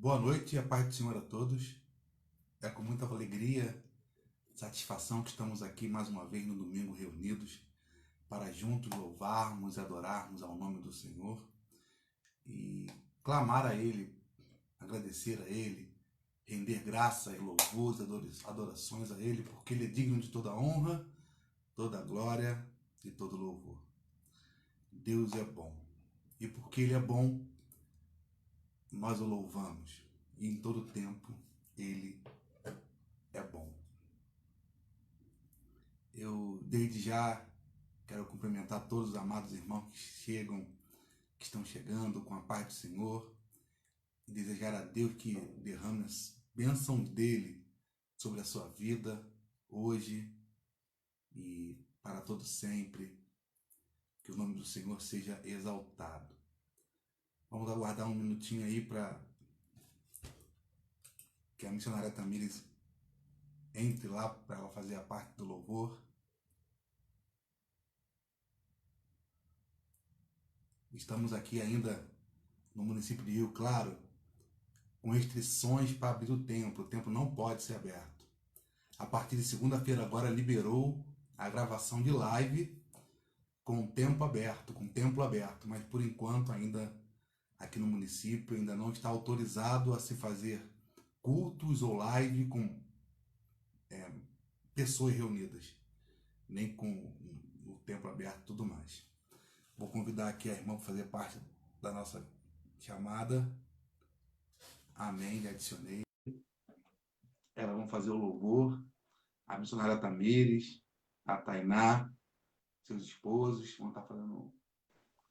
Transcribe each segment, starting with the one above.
Boa noite e a paz do Senhor a todos. É com muita alegria, satisfação que estamos aqui mais uma vez no domingo reunidos para juntos louvarmos e adorarmos ao nome do Senhor e clamar a Ele, agradecer a Ele, render graça e louvores, adorações a Ele, porque Ele é digno de toda honra, toda glória e todo louvor. Deus é bom e porque Ele é bom, nós o louvamos e em todo tempo Ele é bom. Eu, desde já, quero cumprimentar todos os amados irmãos que estão chegando com a paz do Senhor e desejar a Deus que derrame as bênçãos dele sobre a sua vida, hoje e para todo sempre. Que o nome do Senhor seja exaltado. Vamos aguardar um minutinho aí para que a missionária Tamires entre lá para ela fazer a parte do louvor. Estamos aqui ainda no município de Rio Claro, com restrições para abrir o templo não pode ser aberto. A partir de segunda-feira agora liberou a gravação de live com o templo aberto, mas por enquanto ainda aqui no município ainda não está autorizado a se fazer cultos ou live com pessoas reunidas, nem com o templo aberto e tudo mais. Vou convidar aqui a irmã para fazer parte da nossa chamada. Amém, já adicionei. Elas vão fazer o louvor. A missionária Tamires, a Tainá, seus esposos vão estar fazendo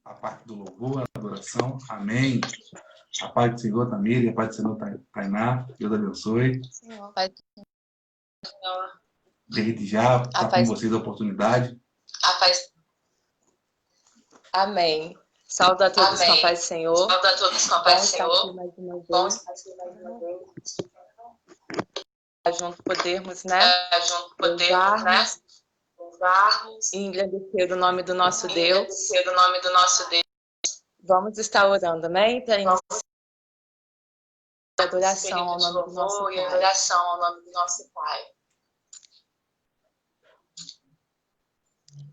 a parte do louvor, a adoração. Amém. A paz do Senhor, Tamires, a paz do Senhor, Tainá. Deus abençoe. Senhor, Pai do Senhor. Desde já, está com vocês a oportunidade. A paz. Amém. Saúdo a todos com a paz do Senhor. Saúdo a todos com a paz do Senhor. Bom estar aqui mais uma vez. Junto podermos, né? Louvarmos e engrandecer o nome do nosso Deus. Vamos estar orando, amém? Para iniciar a adoração ao nome do nosso Pai.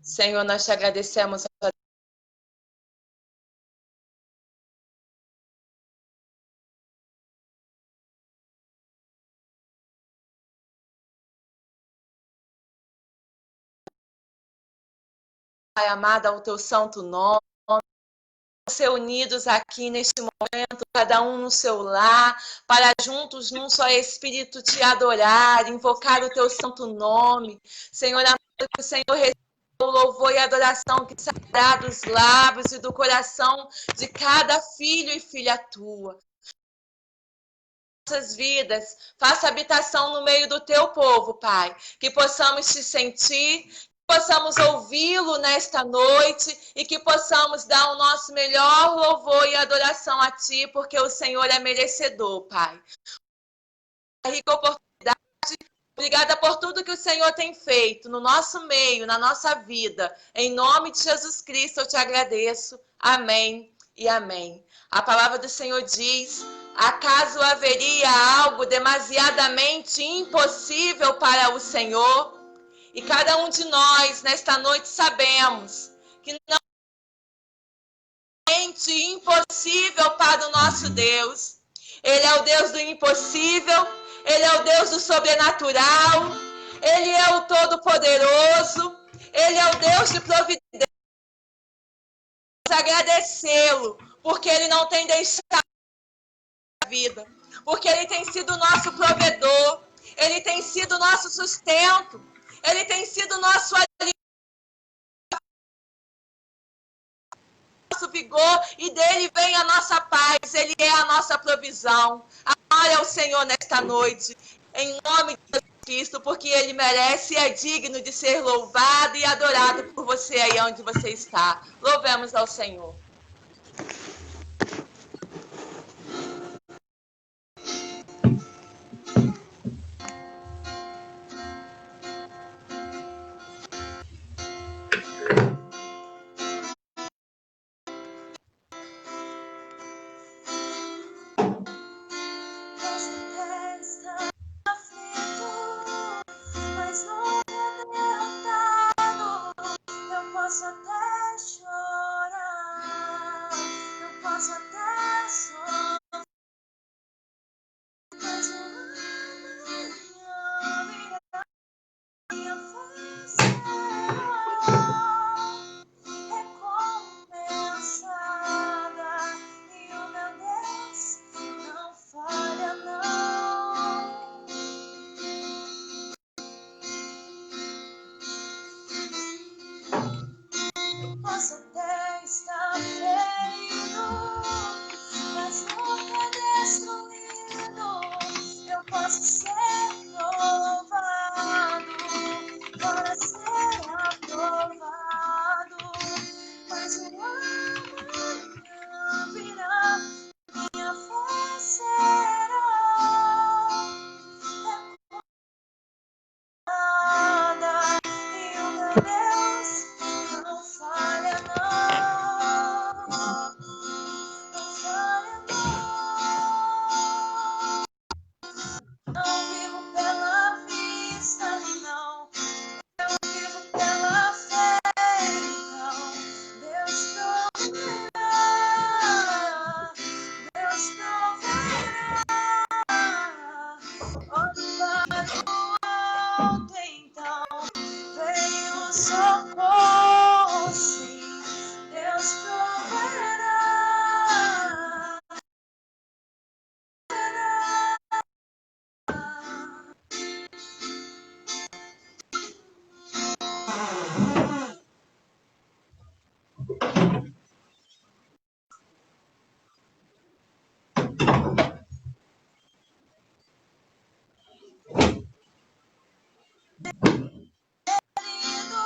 Senhor, nós te agradecemos Pai amado, ao teu santo nome, ser unidos aqui neste momento, cada um no seu lar, para juntos num só Espírito te adorar, invocar o teu santo nome. Senhor amado, que o Senhor receba o louvor e a adoração que sairá dos lábios e do coração de cada filho e filha tua. Nossas vidas, faça habitação no meio do teu povo, Pai, que possamos te sentir, possamos ouvi-lo nesta noite e que possamos dar o nosso melhor louvor e adoração a Ti, porque o Senhor é merecedor, Pai. Rica oportunidade, obrigada por tudo que o Senhor tem feito no nosso meio, na nossa vida. Em nome de Jesus Cristo eu te agradeço. Amém e amém. A palavra do Senhor diz: acaso haveria algo demasiadamente impossível para o Senhor? E cada um de nós, nesta noite, sabemos que não é impossível para o nosso Deus. Ele é o Deus do impossível, Ele é o Deus do sobrenatural, Ele é o Todo-Poderoso, Ele é o Deus de providência. Agradecê-lo, porque Ele não tem deixado a vida, porque Ele tem sido o nosso provedor, Ele tem sido o nosso sustento, Ele tem sido o nosso vigor e dele vem a nossa paz, Ele é a nossa provisão. Glória ao Senhor nesta noite, em nome de Jesus Cristo, porque Ele merece e é digno de ser louvado e adorado por você aí onde você está. Louvemos ao Senhor.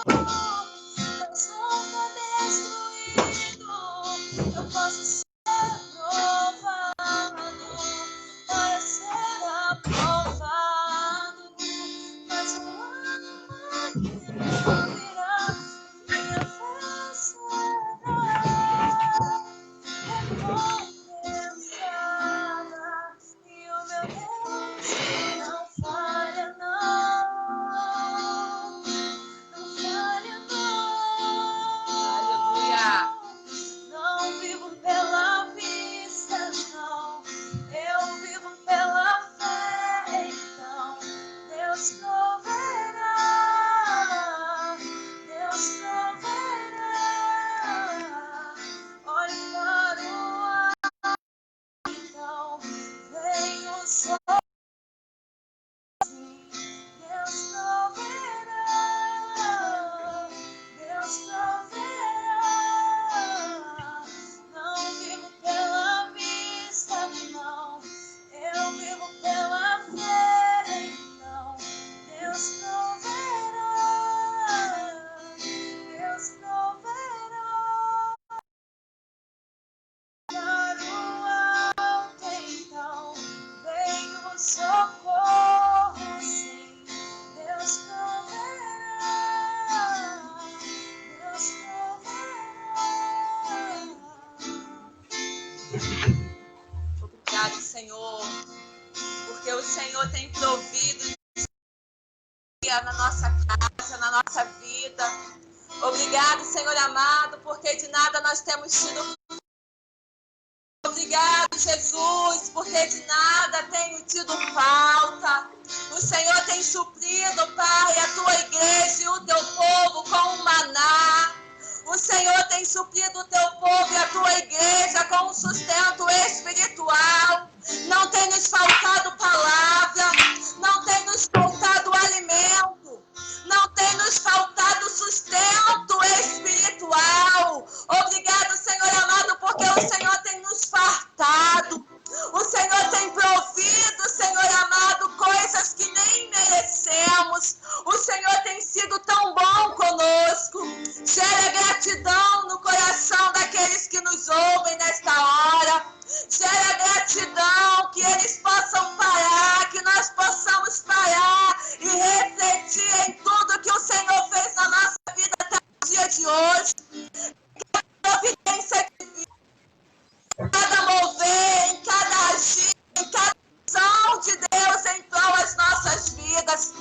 Mas nunca destruído. Eu posso ser provado para ser aprovado. Mas o ano não virá, minha fé será recompensada. E o meu Deus não falha, não. Não falha, não. Aleluia. Não vivo pela vista, não. Eu vivo pela fé, então Deus proverá. Deus proverá. Olhe para o ar, então venho sozinho. Deus proverá. Deus proverá. Não vivo pela vista, não. Eu vivo pela fé, então Deus proverá. Deus proverá. Para o alto, então vem o socorro, sim. Deus proverá. Deus proverá. Obrigado, Senhor, porque o Senhor tem provido na nossa casa, na nossa vida. Obrigado, Senhor amado, porque de nada nós temos sido. Obrigado, Jesus, porque de nada tenho tido falta. O Senhor tem suprido, Pai, a tua igreja e o teu povo com o maná. O Senhor tem suprido o teu povo e a tua igreja com um sustento espiritual. Não tem nos faltado palavra, não tem nos faltado alimento, não tem nos faltado sustento espiritual. Obrigado, Senhor amado, porque o Senhor tem nos fartado. O Senhor tem provido, Senhor amado, coisas que nem merecemos. O Senhor tem sido tão bom conosco. Gera gratidão no coração daqueles que nos ouvem nesta hora. Gera gratidão, que eles possam parar, que nós possamos parar e refletir em tudo que o Senhor fez na nossa vida até o dia de hoje. Providência de vida, em cada mover, em cada agir, em cada ação de Deus em prol das nossas vidas.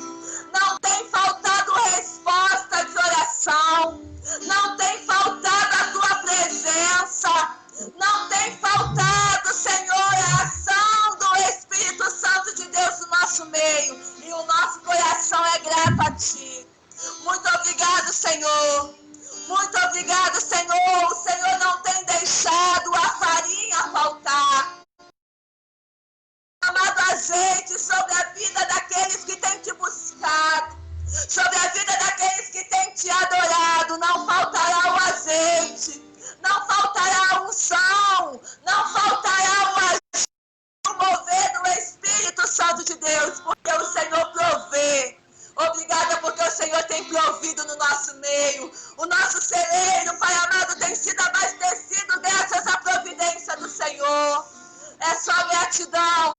Não tem faltado resposta de oração, não tem faltado a tua presença, não tem faltado, Senhor, a ação do Espírito Santo de Deus no nosso meio, e o nosso coração é grato a Ti. Muito obrigado, Senhor. Muito obrigado, Senhor. O Senhor não tem deixado a farinha faltar. Amado azeite sobre a vida daqueles que têm te buscado, sobre a vida daqueles que têm te adorado. Não faltará o azeite, não faltará a unção, não faltará o mover do Espírito Santo de Deus, porque o Senhor provê. Obrigada porque o Senhor tem provido no nosso meio. O nosso celeiro, Pai amado, tem sido abastecido graças à providência do Senhor. É só gratidão.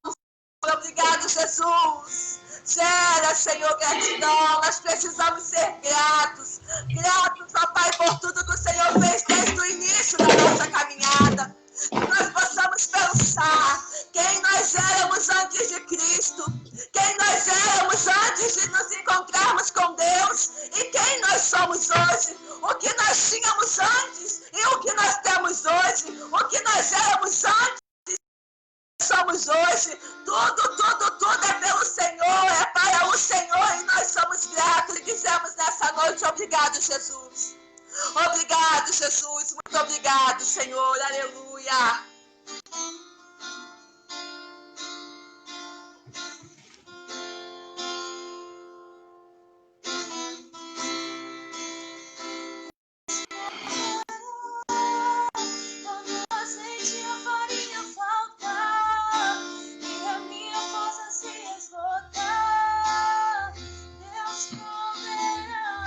Obrigado, Jesus. Gera, Senhor, gratidão. Nós precisamos ser gratos. Gratos, ó Pai, por tudo que o Senhor fez desde o início da nossa caminhada. Que nós possamos pensar quem nós éramos antes de Cristo, quem nós éramos antes de nos encontrarmos com Deus e quem nós somos hoje, o que nós tínhamos antes e o que nós temos hoje, o que nós éramos antes somos hoje. Tudo é pelo Senhor, é para o Senhor, e nós somos gratos e dizemos nessa noite: obrigado, Jesus. Obrigado, Jesus. Muito obrigado, Senhor. Aleluia. Quando o azeite e a farinha faltar e a minha força se esgotar, Deus proverá.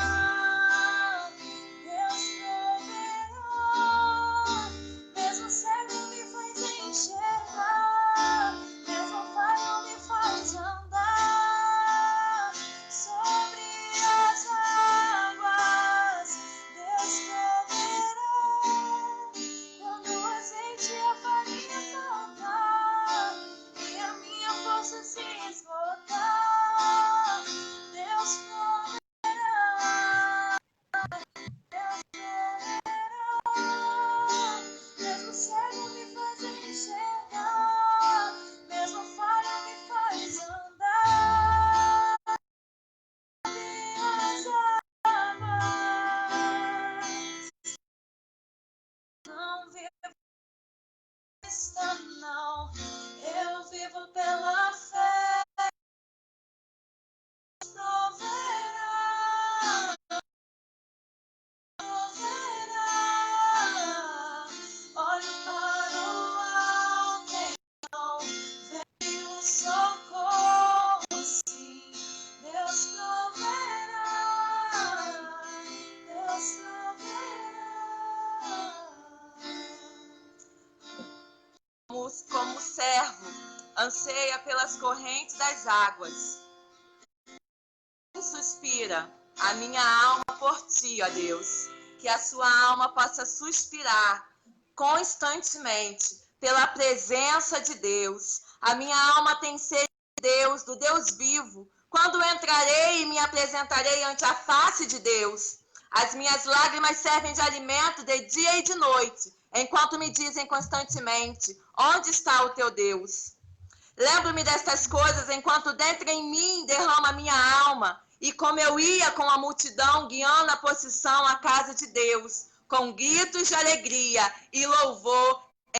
servo anseia pelas correntes das águas. Suspira a minha alma por ti, ó Deus. Que a sua alma possa suspirar constantemente pela presença de Deus. A minha alma tem sede de Deus, do Deus vivo. Quando entrarei e me apresentarei ante a face de Deus, as minhas lágrimas servem de alimento de dia e de noite, enquanto me dizem constantemente: onde está o teu Deus? Lembro-me destas coisas enquanto dentro em mim derrama a minha alma, e como eu ia com a multidão guiando a procissão à casa de Deus, com gritos de alegria e louvor em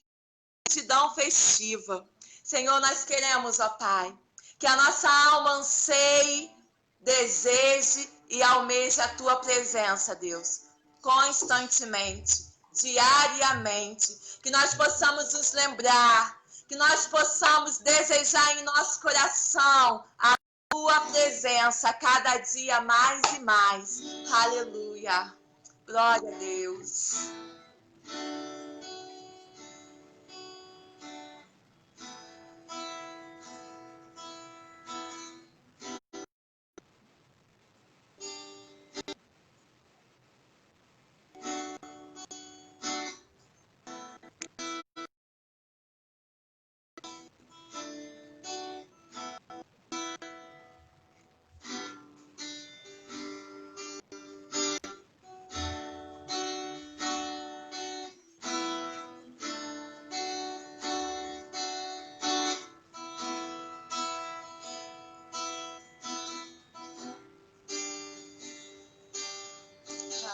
multidão festiva. Senhor, nós queremos, ó Pai, que a nossa alma anseie, deseje e almeje a Tua presença, Deus, constantemente, diariamente, que nós possamos nos lembrar, que nós possamos desejar em nosso coração a Tua presença cada dia mais e mais. Aleluia. Glória a Deus.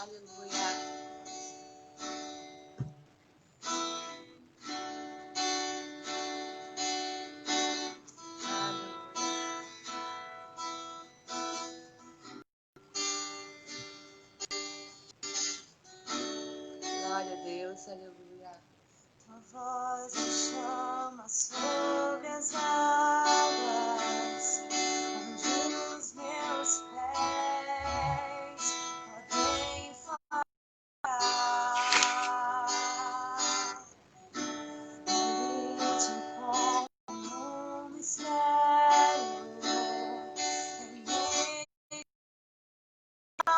Aleluia. Glória a Deus, aleluia. Tua voz me chama sobre as águas, onde os meus pés podem parar. Ali te encontro no mistério, em meio a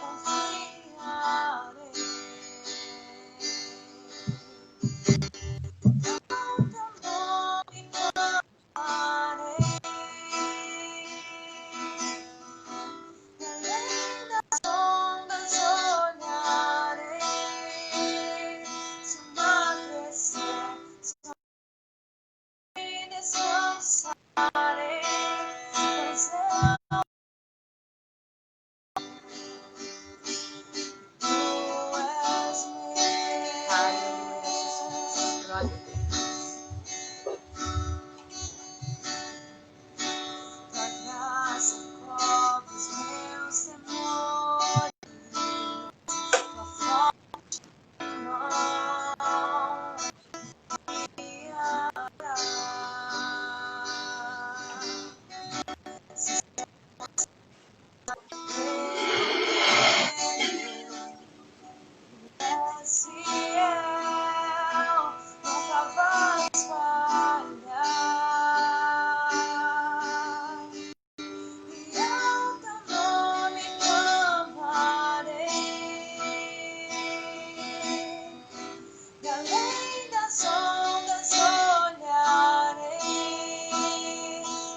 confiarei. Aleluia, Jesus. Glória a Deus. Tua graça cobre os meus temores, tua forte mão me guiará. Se eu nunca vais falhar, e ao teu nome clamarei, e além das ondas olharei.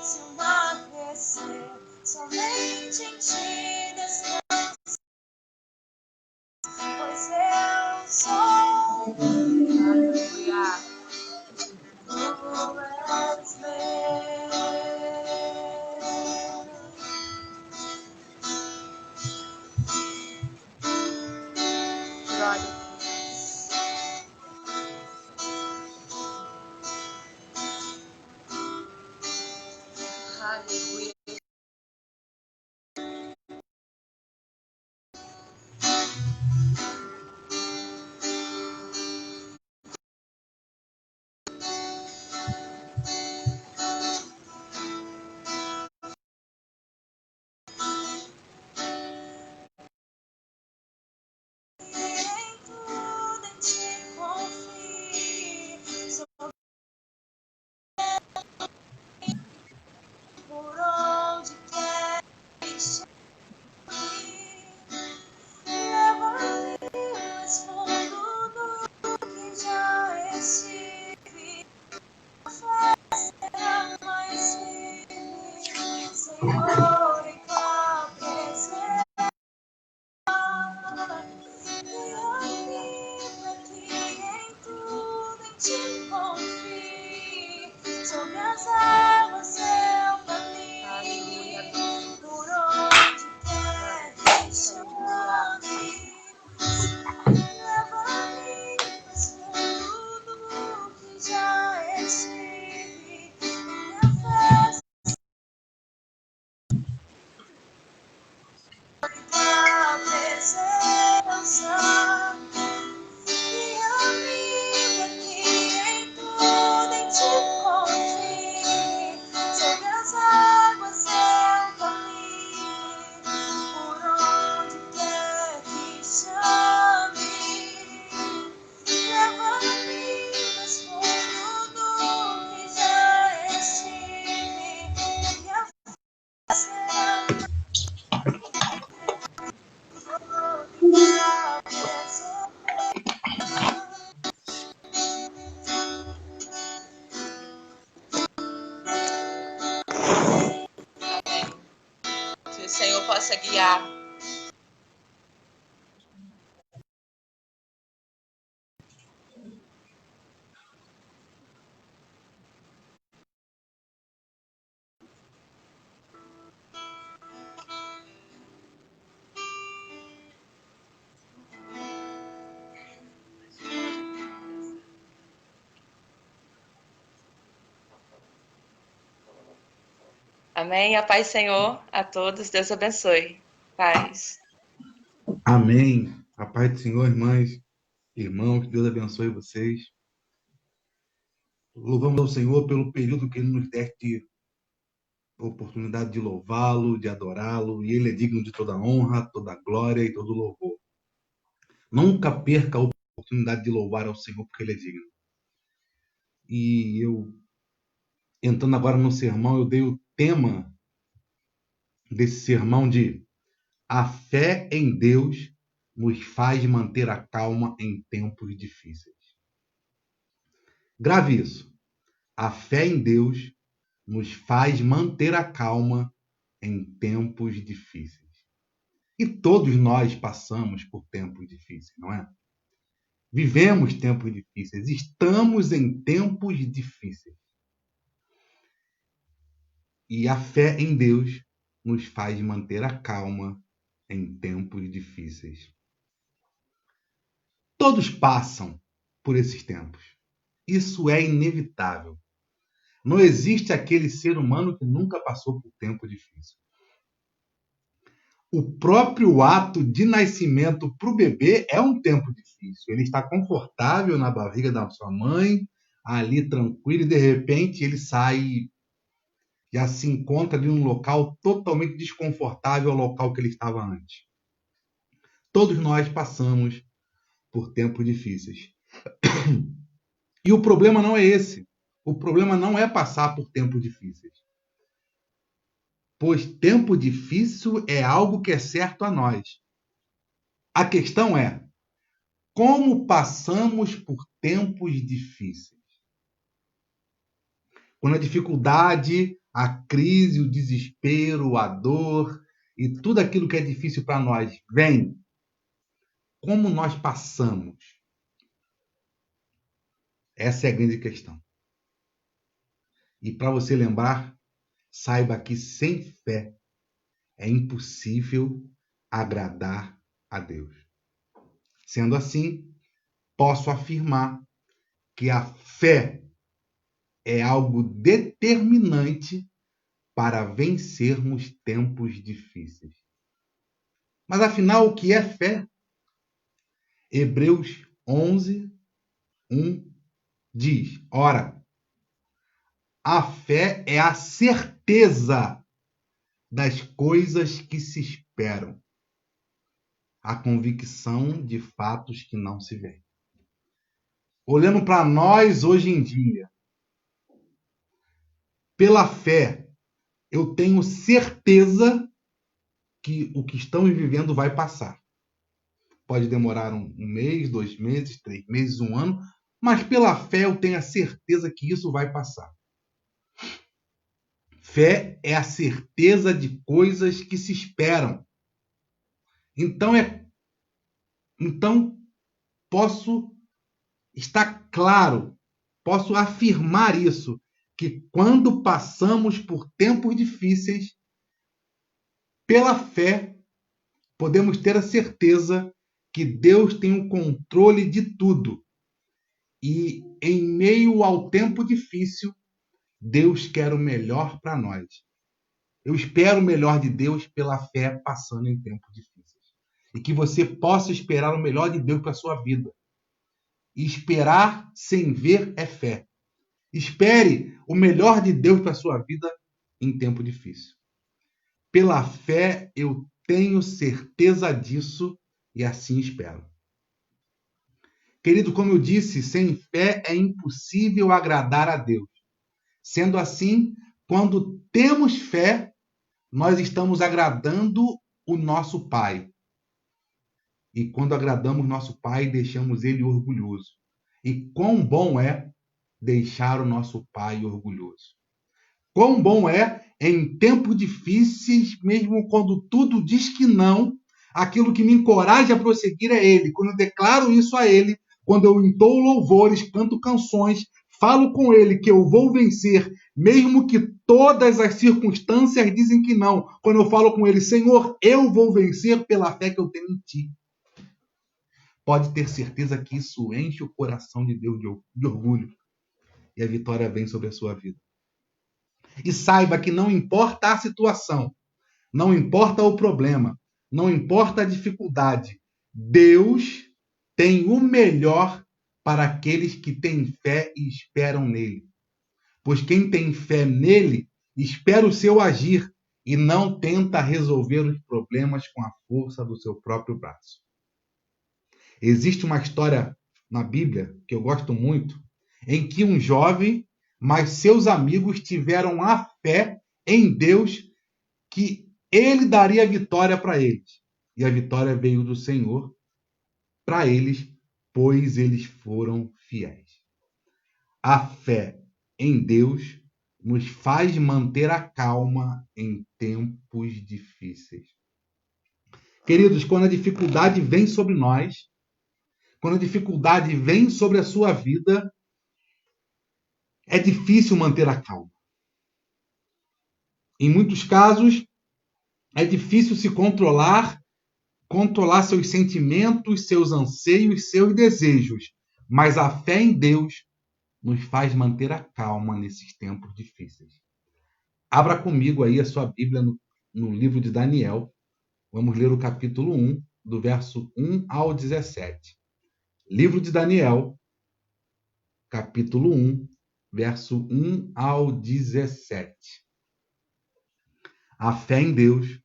Se o mar crescer, somente em ti descanso, pois eu sou Aleluia. tu és meu. Glória a Deus. Aleluia. Orem com a presença. Que em tudo em ti confie. Sobre as águas eu caminho. Por onde quer que chame. Leva-me mais fundo do que já estive. Minha fé a presença e amiga que em tudo em ti confie. Sobre as águas eu caminho, por onde quer que chame. Leva-me mais fundo do que já estive. Minha fé Que o Senhor possa guiar. Amém. A paz, Senhor, a todos. Deus abençoe. Paz. Amém. A paz do Senhor, irmãs, irmãos, que Deus abençoe vocês. Louvamos ao Senhor pelo período que Ele nos deste a oportunidade de louvá-lo, de adorá-lo, e Ele é digno de toda honra, toda glória e todo louvor. Nunca perca a oportunidade de louvar ao Senhor, porque Ele é digno. E eu, entrando agora no sermão, eu dei o tema desse sermão de a fé em Deus nos faz manter a calma em tempos difíceis. Grave isso. A fé em Deus nos faz manter a calma em tempos difíceis. E todos nós passamos por tempos difíceis, não é? Vivemos tempos difíceis, estamos em tempos difíceis. E a fé em Deus nos faz manter a calma em tempos difíceis. Todos passam por esses tempos. Isso é inevitável. Não existe aquele ser humano que nunca passou por tempo difícil. O próprio ato de nascimento para o bebê é um tempo difícil. Ele está confortável na barriga da sua mãe, ali tranquilo, e de repente ele sai, já se encontra ali num local totalmente desconfortável ao local que ele estava antes. Todos nós passamos por tempos difíceis. E o problema não é esse. O problema não é passar por tempos difíceis. Pois tempo difícil é algo que é certo a nós. A questão é, como passamos por tempos difíceis? Quando a dificuldade, a crise, o desespero, a dor e tudo aquilo que é difícil para nós vem, como nós passamos? Essa é a grande questão. E para você lembrar, saiba que sem fé é impossível agradar a Deus. Sendo assim, posso afirmar que a fé é algo determinante para vencermos tempos difíceis. Mas afinal, o que é fé? Hebreus 11, 1 diz: ora, a fé é a certeza das coisas que se esperam, a convicção de fatos que não se veem. Olhando para nós hoje em dia, pela fé, eu tenho certeza que o que estamos vivendo vai passar. Pode demorar um mês, 2 meses, 3 meses, 1 ano, mas pela fé eu tenho a certeza que isso vai passar. Fé é a certeza de coisas que se esperam. Então posso estar claro, posso afirmar isso, que quando passamos por tempos difíceis, pela fé, podemos ter a certeza que Deus tem o controle de tudo. E em meio ao tempo difícil, Deus quer o melhor para nós. Eu espero o melhor de Deus pela fé passando em tempos difíceis. E que você possa esperar o melhor de Deus para a sua vida. E esperar sem ver é fé. Espere o melhor de Deus para a sua vida em tempo difícil. Pela fé, eu tenho certeza disso e assim espero. Querido, como eu disse, sem fé é impossível agradar a Deus. Sendo assim, quando temos fé, nós estamos agradando o nosso Pai. E quando agradamos nosso Pai, deixamos Ele orgulhoso. E quão bom é deixar o nosso Pai orgulhoso. Quão bom é, em tempos difíceis, mesmo quando tudo diz que não, aquilo que me encoraja a prosseguir é Ele. Quando eu declaro isso a Ele, quando eu entoo louvores, canto canções, falo com Ele que eu vou vencer, mesmo que todas as circunstâncias dizem que não. Quando eu falo com Ele, Senhor, eu vou vencer pela fé que eu tenho em Ti. Pode ter certeza que isso enche o coração de Deus de orgulho. E a vitória vem sobre a sua vida. E saiba que não importa a situação, não importa o problema, não importa a dificuldade, Deus tem o melhor para aqueles que têm fé e esperam nele. Pois quem tem fé nele, espera o seu agir e não tenta resolver os problemas com a força do seu próprio braço. Existe uma história na Bíblia, que eu gosto muito, em que um jovem, mas seus amigos tiveram a fé em Deus que ele daria vitória para eles. E a vitória veio do Senhor para eles, pois eles foram fiéis. A fé em Deus nos faz manter a calma em tempos difíceis. Queridos, quando a dificuldade vem sobre nós, quando a dificuldade vem sobre a sua vida, é difícil manter a calma. Em muitos casos, é difícil se controlar seus sentimentos, seus anseios, seus desejos. Mas a fé em Deus nos faz manter a calma nesses tempos difíceis. Abra comigo aí a sua Bíblia no livro de Daniel. Vamos ler o capítulo 1, do verso 1 ao 17. Livro de Daniel, capítulo 1, verso 1 ao 17. A fé em Deus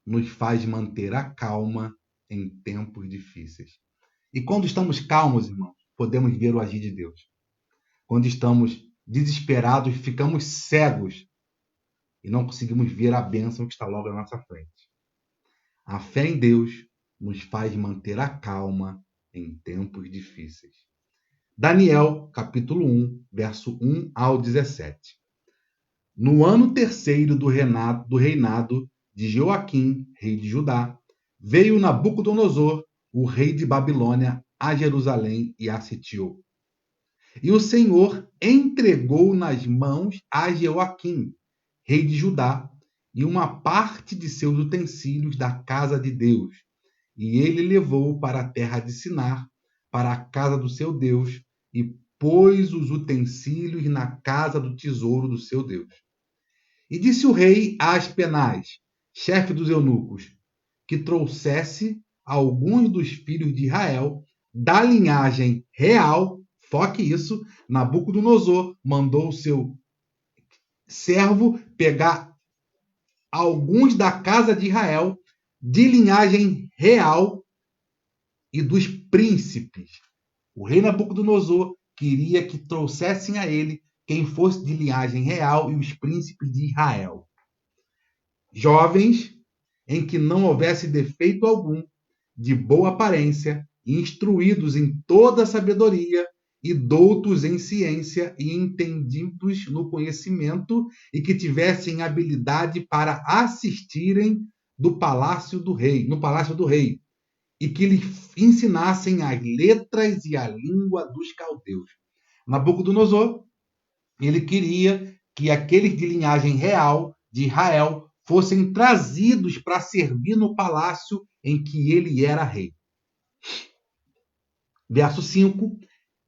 nos faz manter a calma em tempos difíceis. E quando estamos calmos, irmãos, podemos ver o agir de Deus. Quando estamos desesperados, ficamos cegos e não conseguimos ver a bênção que está logo à nossa frente. A fé em Deus nos faz manter a calma em tempos difíceis. Daniel, capítulo 1, verso 1 ao 17. No ano terceiro do reinado de Joaquim, rei de Judá, veio Nabucodonosor, o rei de Babilônia, a Jerusalém e a sitiou. E o Senhor entregou nas mãos a Joaquim, rei de Judá, e uma parte de seus utensílios da casa de Deus. E ele levou para a terra de Sinar, para a casa do seu Deus, e pôs os utensílios na casa do tesouro do seu Deus. E disse o rei a Aspenaz, chefe dos eunucos, que trouxesse alguns dos filhos de Israel da linhagem real. Foque isso, Nabucodonosor mandou o seu servo pegar alguns da casa de Israel, de linhagem real e dos príncipes. O rei Nabucodonosor queria que trouxessem a ele quem fosse de linhagem real e os príncipes de Israel. Jovens em que não houvesse defeito algum, de boa aparência, instruídos em toda a sabedoria e doutos em ciência e entendidos no conhecimento e que tivessem habilidade para assistirem no palácio do rei, e que lhe ensinassem as letras e a língua dos caldeus. Nabucodonosor, ele queria que aqueles de linhagem real de Israel fossem trazidos para servir no palácio em que ele era rei. Verso 5.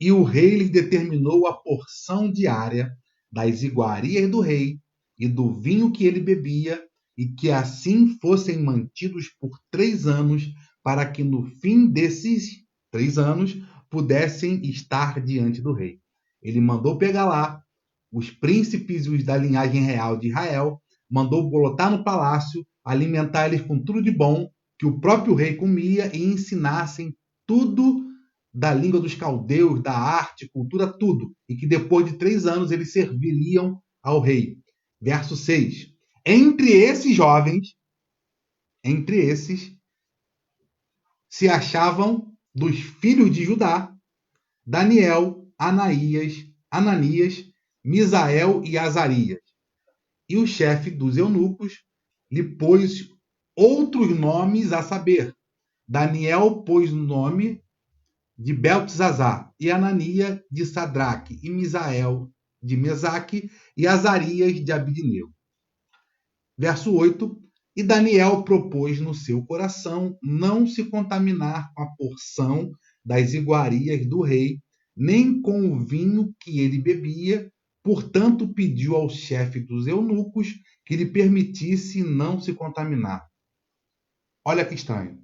E o rei lhes determinou a porção diária das iguarias do rei e do vinho que ele bebia, e que assim fossem mantidos por 3 anos, para que no fim desses 3 anos pudessem estar diante do rei. Ele mandou pegar lá os príncipes e os da linhagem real de Israel, mandou botar no palácio, alimentar eles com tudo de bom que o próprio rei comia e ensinassem tudo da língua dos caldeus, da arte, cultura, tudo. E que depois de 3 anos eles serviriam ao rei. Verso 6. Entre esses jovens, se achavam dos filhos de Judá, Daniel, Ananias, Misael e Azarias. E o chefe dos eunucos lhe pôs outros nomes, a saber, Daniel pôs o nome de Beltesazar, e Ananias de Sadraque, e Misael de Mesaque, e Azarias de Abidnego. Verso 8. E Daniel propôs no seu coração não se contaminar com a porção das iguarias do rei, nem com o vinho que ele bebia, portanto pediu ao chefe dos eunucos que lhe permitisse não se contaminar. Olha que estranho.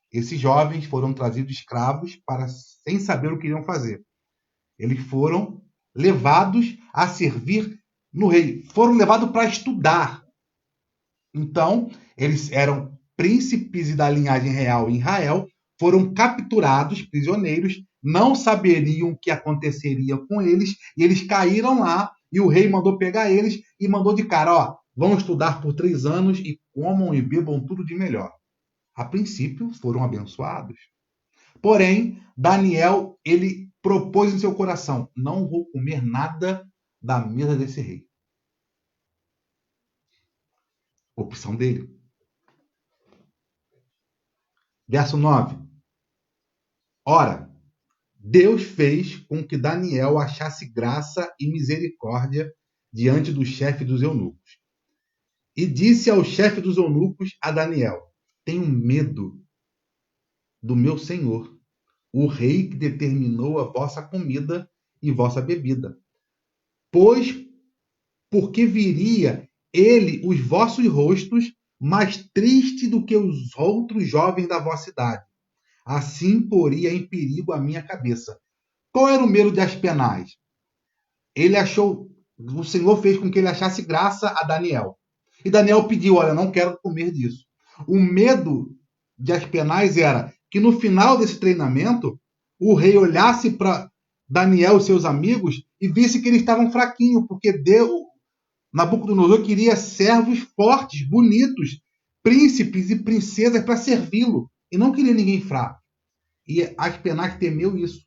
Esses jovens foram trazidos escravos sem saber o que iriam fazer. Eles foram levados a servir no rei. Foram levados para estudar. Então, eles eram príncipes e da linhagem real em Israel, foram capturados, prisioneiros, não saberiam o que aconteceria com eles, e eles caíram lá, e o rei mandou pegar eles e mandou de cara, vão estudar por 3 anos e comam e bebam tudo de melhor. A princípio, foram abençoados. Porém, Daniel, ele propôs em seu coração, não vou comer nada da mesa desse rei. Opção dele. Verso 9. Ora, Deus fez com que Daniel achasse graça e misericórdia diante do chefe dos eunucos. E disse ao chefe dos eunucos a Daniel, tenho medo do meu senhor, o rei que determinou a vossa comida e vossa bebida. Pois, porque viria ele os vossos rostos mais triste do que os outros jovens da vossa idade. Assim poria em perigo a minha cabeça. Qual era o medo de Aspenaz? O Senhor fez com que ele achasse graça a Daniel. E Daniel pediu, não quero comer disso. O medo de Aspenaz era que no final desse treinamento, o rei olhasse para Daniel e seus amigos e visse que eles estavam fraquinhos, porque Nabucodonosor queria servos fortes, bonitos, príncipes e princesas para servi-lo, e não queria ninguém fraco. E Aspenaz temeu isso,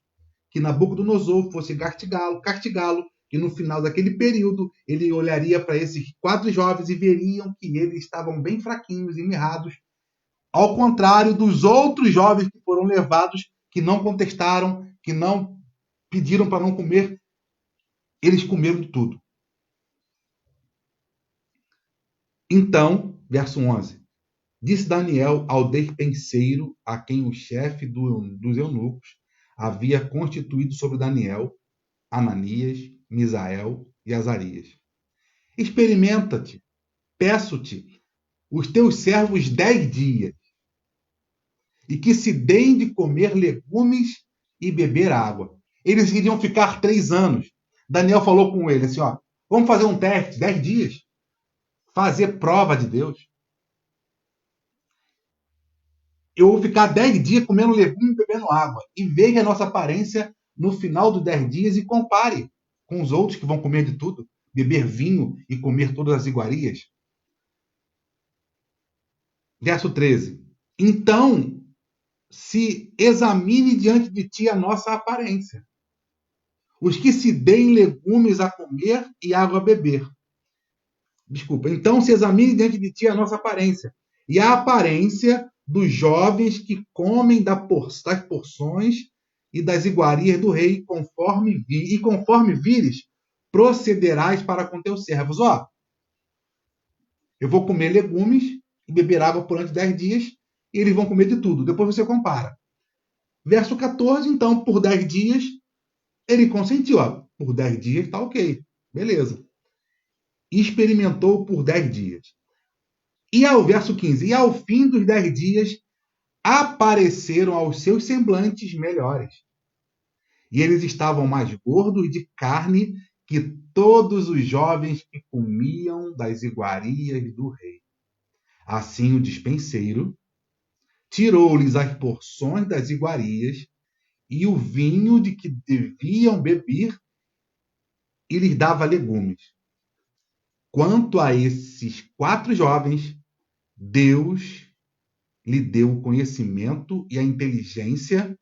que Nabucodonosor fosse castigá-lo, e no final daquele período ele olharia para esses 4 jovens e veriam que eles estavam bem fraquinhos e mirrados, ao contrário dos outros jovens que foram levados, que não contestaram, que não pediram para não comer, eles comeram de tudo. Então, verso 11, disse Daniel ao despenseiro, a quem o chefe dos eunucos havia constituído sobre Daniel, Ananias, Misael e Azarias. Experimenta-te, peço-te, os teus servos 10 dias, e que se deem de comer legumes e beber água. Eles iriam ficar 3 anos. Daniel falou com ele assim, vamos fazer um teste, 10 dias. Fazer prova de Deus. Eu vou ficar 10 dias comendo legume e bebendo água. E veja a nossa aparência no final dos 10 dias e compare com os outros que vão comer de tudo, beber vinho e comer todas as iguarias. Verso 13. Então, se examine diante de ti a nossa aparência. os que se deem legumes a comer e água a beber. Desculpa. Então se examine diante de ti a nossa aparência e a aparência dos jovens que comem das porções e das iguarias do rei, conforme vires, procederás para com teus servos. Ó, eu vou comer legumes e beber água durante 10 dias, e eles vão comer de tudo. Depois você compara. Verso 14, então, por 10 dias, ele consentiu. Ó, por 10 dias está ok. Beleza. E experimentou por 10 dias. E ao verso 15, e ao fim dos 10 dias, apareceram aos seus semblantes melhores. E eles estavam mais gordos de carne que todos os jovens que comiam das iguarias do rei. Assim o despenseiro tirou-lhes as porções das iguarias e o vinho de que deviam beber e lhes dava legumes. Quanto a esses 4 jovens, Deus lhe deu o conhecimento e a inteligência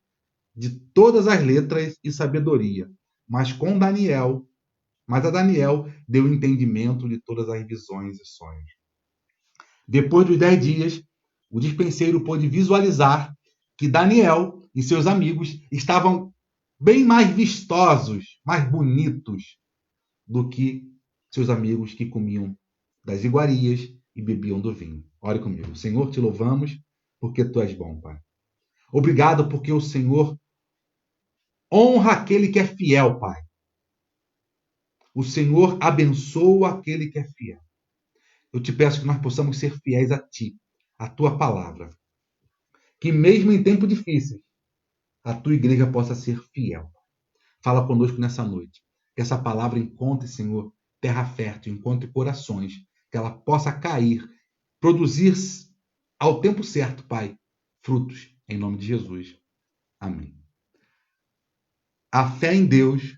de todas as letras e sabedoria. Mas a Daniel deu entendimento de todas as visões e sonhos. Depois dos 10 dias, o despenseiro pôde visualizar que Daniel e seus amigos estavam bem mais vistosos, mais bonitos do que seus amigos que comiam das iguarias e bebiam do vinho. Ore comigo. Senhor, te louvamos porque tu és bom, Pai. Obrigado porque o Senhor honra aquele que é fiel, Pai. O Senhor abençoa aquele que é fiel. Eu te peço que nós possamos ser fiéis a Ti, a Tua palavra. Que mesmo em tempos difíceis, a Tua igreja possa ser fiel. Fala conosco nessa noite. Que essa palavra encontre, Senhor, terra fértil, encontre corações. Que ela possa cair, produzir ao tempo certo, Pai, frutos. Em nome de Jesus. Amém. A fé em Deus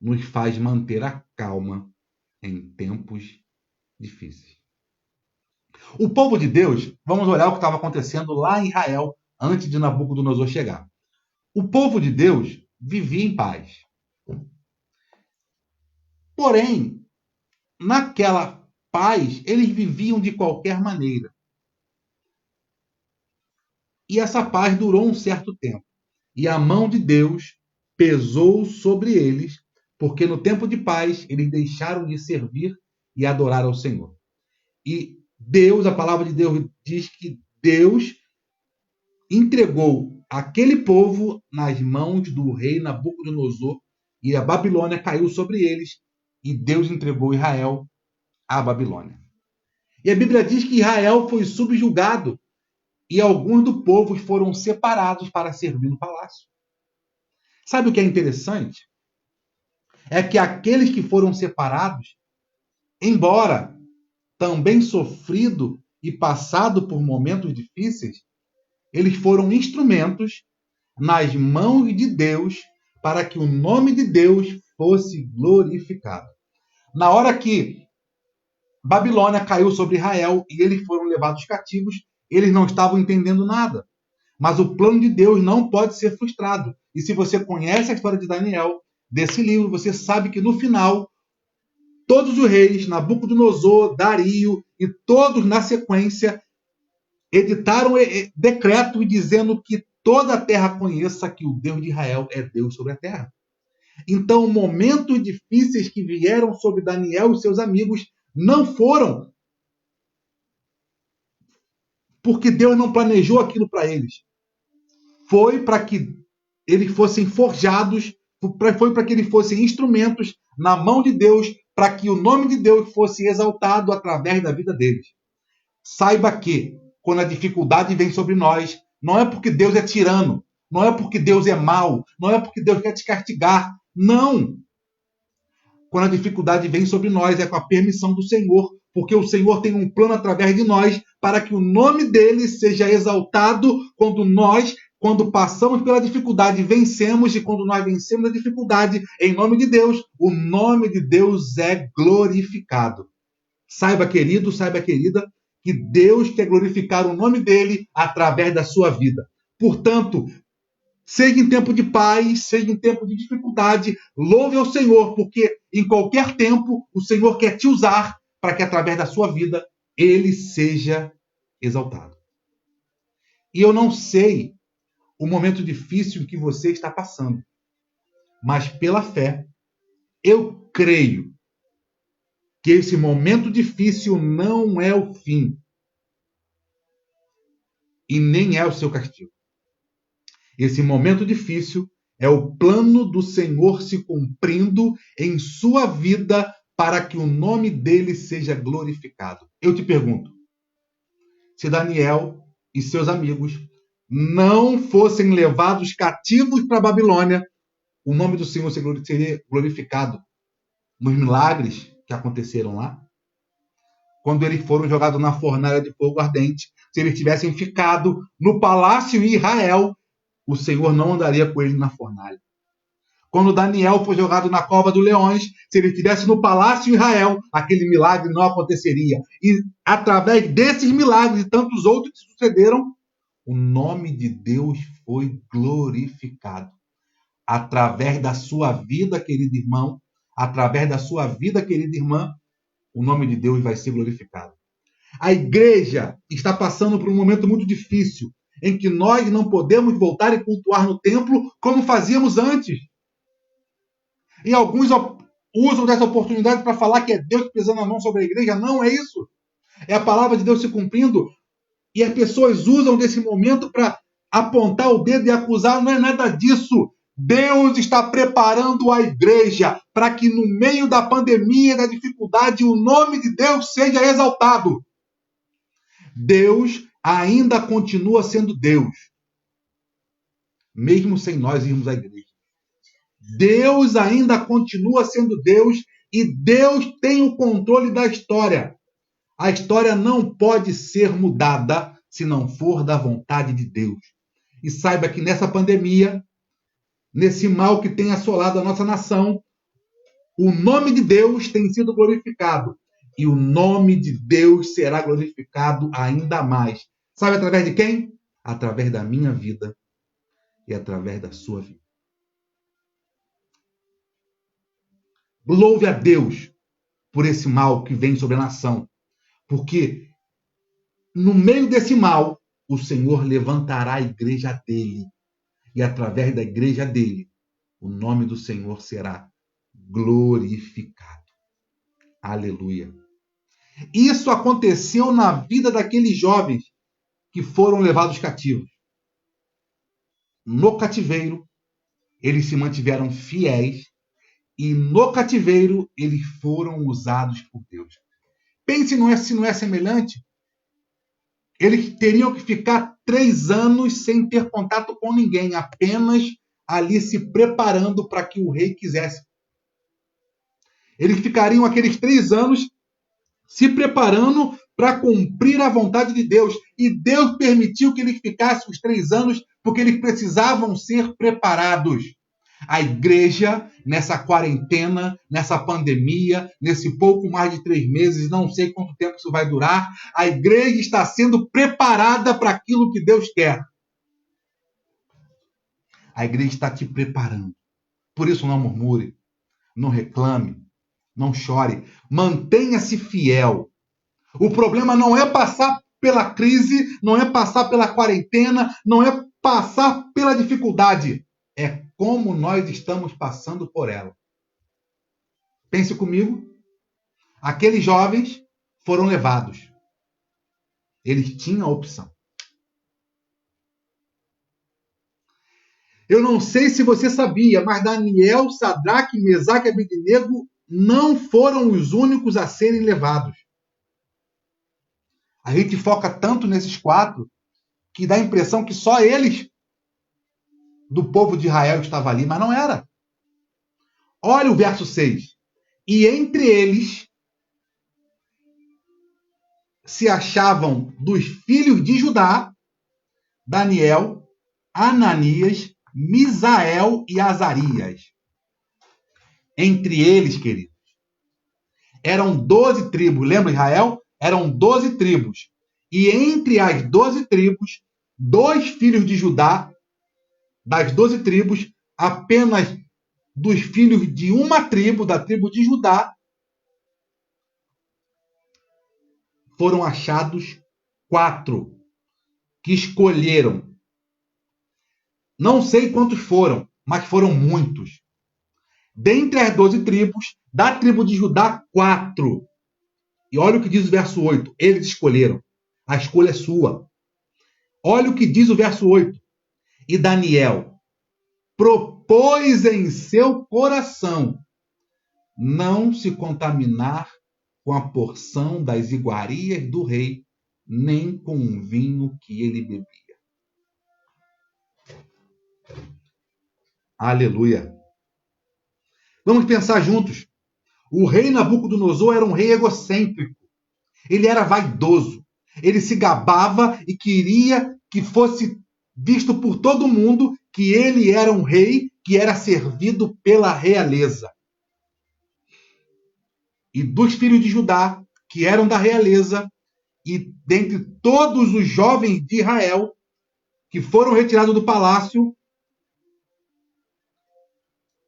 nos faz manter a calma em tempos difíceis. O povo de Deus, vamos olhar o que estava acontecendo lá em Israel antes de Nabucodonosor chegar. O povo de Deus vivia em paz. Porém, naquela paz, eles viviam de qualquer maneira. E essa paz durou um certo tempo. E a mão de Deus pesou sobre eles, porque no tempo de paz eles deixaram de servir e adorar ao Senhor. E Deus, a palavra de Deus diz que Deus entregou aquele povo nas mãos do rei Nabucodonosor e a Babilônia caiu sobre eles e Deus entregou Israel à Babilônia. E a Bíblia diz que Israel foi subjugado e alguns do povo foram separados para servir no palácio. Sabe o que é interessante? É que aqueles que foram separados, embora também sofrido e passado por momentos difíceis, eles foram instrumentos nas mãos de Deus para que o nome de Deus fosse glorificado. Na hora que Babilônia caiu sobre Israel e eles foram levados cativos, eles não estavam entendendo nada. Mas o plano de Deus não pode ser frustrado. E se você conhece a história de Daniel, desse livro, você sabe que no final, todos os reis, Nabucodonosor, Dario e todos na sequência, editaram decretos dizendo que toda a terra conheça que o Deus de Israel é Deus sobre a terra. Então, momentos difíceis que vieram sobre Daniel e seus amigos não foram porque Deus não planejou aquilo para eles. Foi para que eles fossem forjados, foi para que eles fossem instrumentos na mão de Deus, para que o nome de Deus fosse exaltado através da vida deles. Saiba que, quando a dificuldade vem sobre nós, não é porque Deus é tirano, não é porque Deus é mau, não é porque Deus quer te castigar. Não! Quando a dificuldade vem sobre nós, é com a permissão do Senhor, porque o Senhor tem um plano através de nós para que o nome dele seja exaltado quando passamos pela dificuldade, vencemos, e quando nós vencemos a dificuldade, em nome de Deus, o nome de Deus é glorificado. Saiba, querido, saiba, querida, que Deus quer glorificar o nome dele através da sua vida. Portanto, seja em tempo de paz, seja em tempo de dificuldade, louve ao Senhor, porque em qualquer tempo o Senhor quer te usar para que através da sua vida ele seja exaltado. E eu não sei o momento difícil em que você está passando, mas pela fé, eu creio que esse momento difícil não é o fim e nem é o seu castigo. Esse momento difícil é o plano do Senhor se cumprindo em sua vida para que o nome dele seja glorificado. Eu te pergunto, se Daniel e seus amigos não fossem levados cativos para a Babilônia, o nome do Senhor seria glorificado nos milagres que aconteceram lá. Quando eles foram jogados na fornalha de fogo ardente, se eles tivessem ficado no palácio em Israel, o Senhor não andaria com eles na fornalha. Quando Daniel foi jogado na cova dos leões, se ele estivesse no palácio em Israel, aquele milagre não aconteceria. E através desses milagres e tantos outros que sucederam, o nome de Deus foi glorificado. Através da sua vida, querido irmão, através da sua vida, querida irmã, o nome de Deus vai ser glorificado. A igreja está passando por um momento muito difícil, em que nós não podemos voltar e cultuar no templo como fazíamos antes. E alguns usam dessa oportunidade para falar que é Deus pesando a mão sobre a igreja. Não é isso. É a palavra de Deus se cumprindo. E as pessoas usam desse momento para apontar o dedo e acusar. Não é nada disso. Deus está preparando a igreja para que no meio da pandemia, da dificuldade, o nome de Deus seja exaltado. Deus ainda continua sendo Deus, mesmo sem nós irmos à igreja. Deus ainda continua sendo Deus e Deus tem o controle da história. A história não pode ser mudada se não for da vontade de Deus. E saiba que nessa pandemia, nesse mal que tem assolado a nossa nação, o nome de Deus tem sido glorificado. E o nome de Deus será glorificado ainda mais. Sabe através de quem? Através da minha vida e através da sua vida. Louve a Deus por esse mal que vem sobre a nação. Porque no meio desse mal, o Senhor levantará a igreja dele. E através da igreja dele, o nome do Senhor será glorificado. Aleluia. Isso aconteceu na vida daqueles jovens que foram levados cativos. No cativeiro, eles se mantiveram fiéis e no cativeiro eles foram usados por Deus. Pense se não é semelhante. Eles teriam que ficar 3 anos sem ter contato com ninguém, apenas ali se preparando para que o rei quisesse. Eles ficariam aqueles 3 anos se preparando para cumprir a vontade de Deus. E Deus permitiu que eles ficassem os 3 anos porque eles precisavam ser preparados. A igreja, nessa quarentena, nessa pandemia, nesse pouco mais de 3 meses, não sei quanto tempo isso vai durar, a igreja está sendo preparada para aquilo que Deus quer. A igreja está te preparando. Por isso não murmure, não reclame, não chore. Mantenha-se fiel. O problema não é passar pela crise, não é passar pela quarentena, não é passar pela dificuldade. É como nós estamos passando por ela. Pense comigo. Aqueles jovens foram levados. Eles tinham a opção. Eu não sei se você sabia, mas Daniel, Sadraque, Mesaque e Abednego não foram os únicos a serem levados. A gente foca tanto nesses 4 que dá a impressão que só eles do povo de Israel estava ali, mas não era. Olha o verso 6. E entre eles se achavam dos filhos de Judá, Daniel, Ananias, Misael e Azarias. Entre eles, queridos, eram 12 tribos. Lembra Israel? Eram 12 tribos. E entre as 12 tribos, 2 filhos de Judá das 12 tribos, apenas dos filhos de uma tribo, da tribo de Judá, foram achados 4 que escolheram. Não sei quantos foram, mas foram muitos. Dentre as 12 tribos, da tribo de Judá, 4. E olha o que diz o verso 8. Eles escolheram. A escolha é sua. Olha o que diz o verso 8. E Daniel propôs em seu coração não se contaminar com a porção das iguarias do rei, nem com o vinho que ele bebia. Aleluia. Vamos pensar juntos. O rei Nabucodonosor era um rei egocêntrico. Ele era vaidoso. Ele se gabava e queria que fosse visto por todo mundo que ele era um rei que era servido pela realeza. E dos filhos de Judá, que eram da realeza, e dentre todos os jovens de Israel que foram retirados do palácio,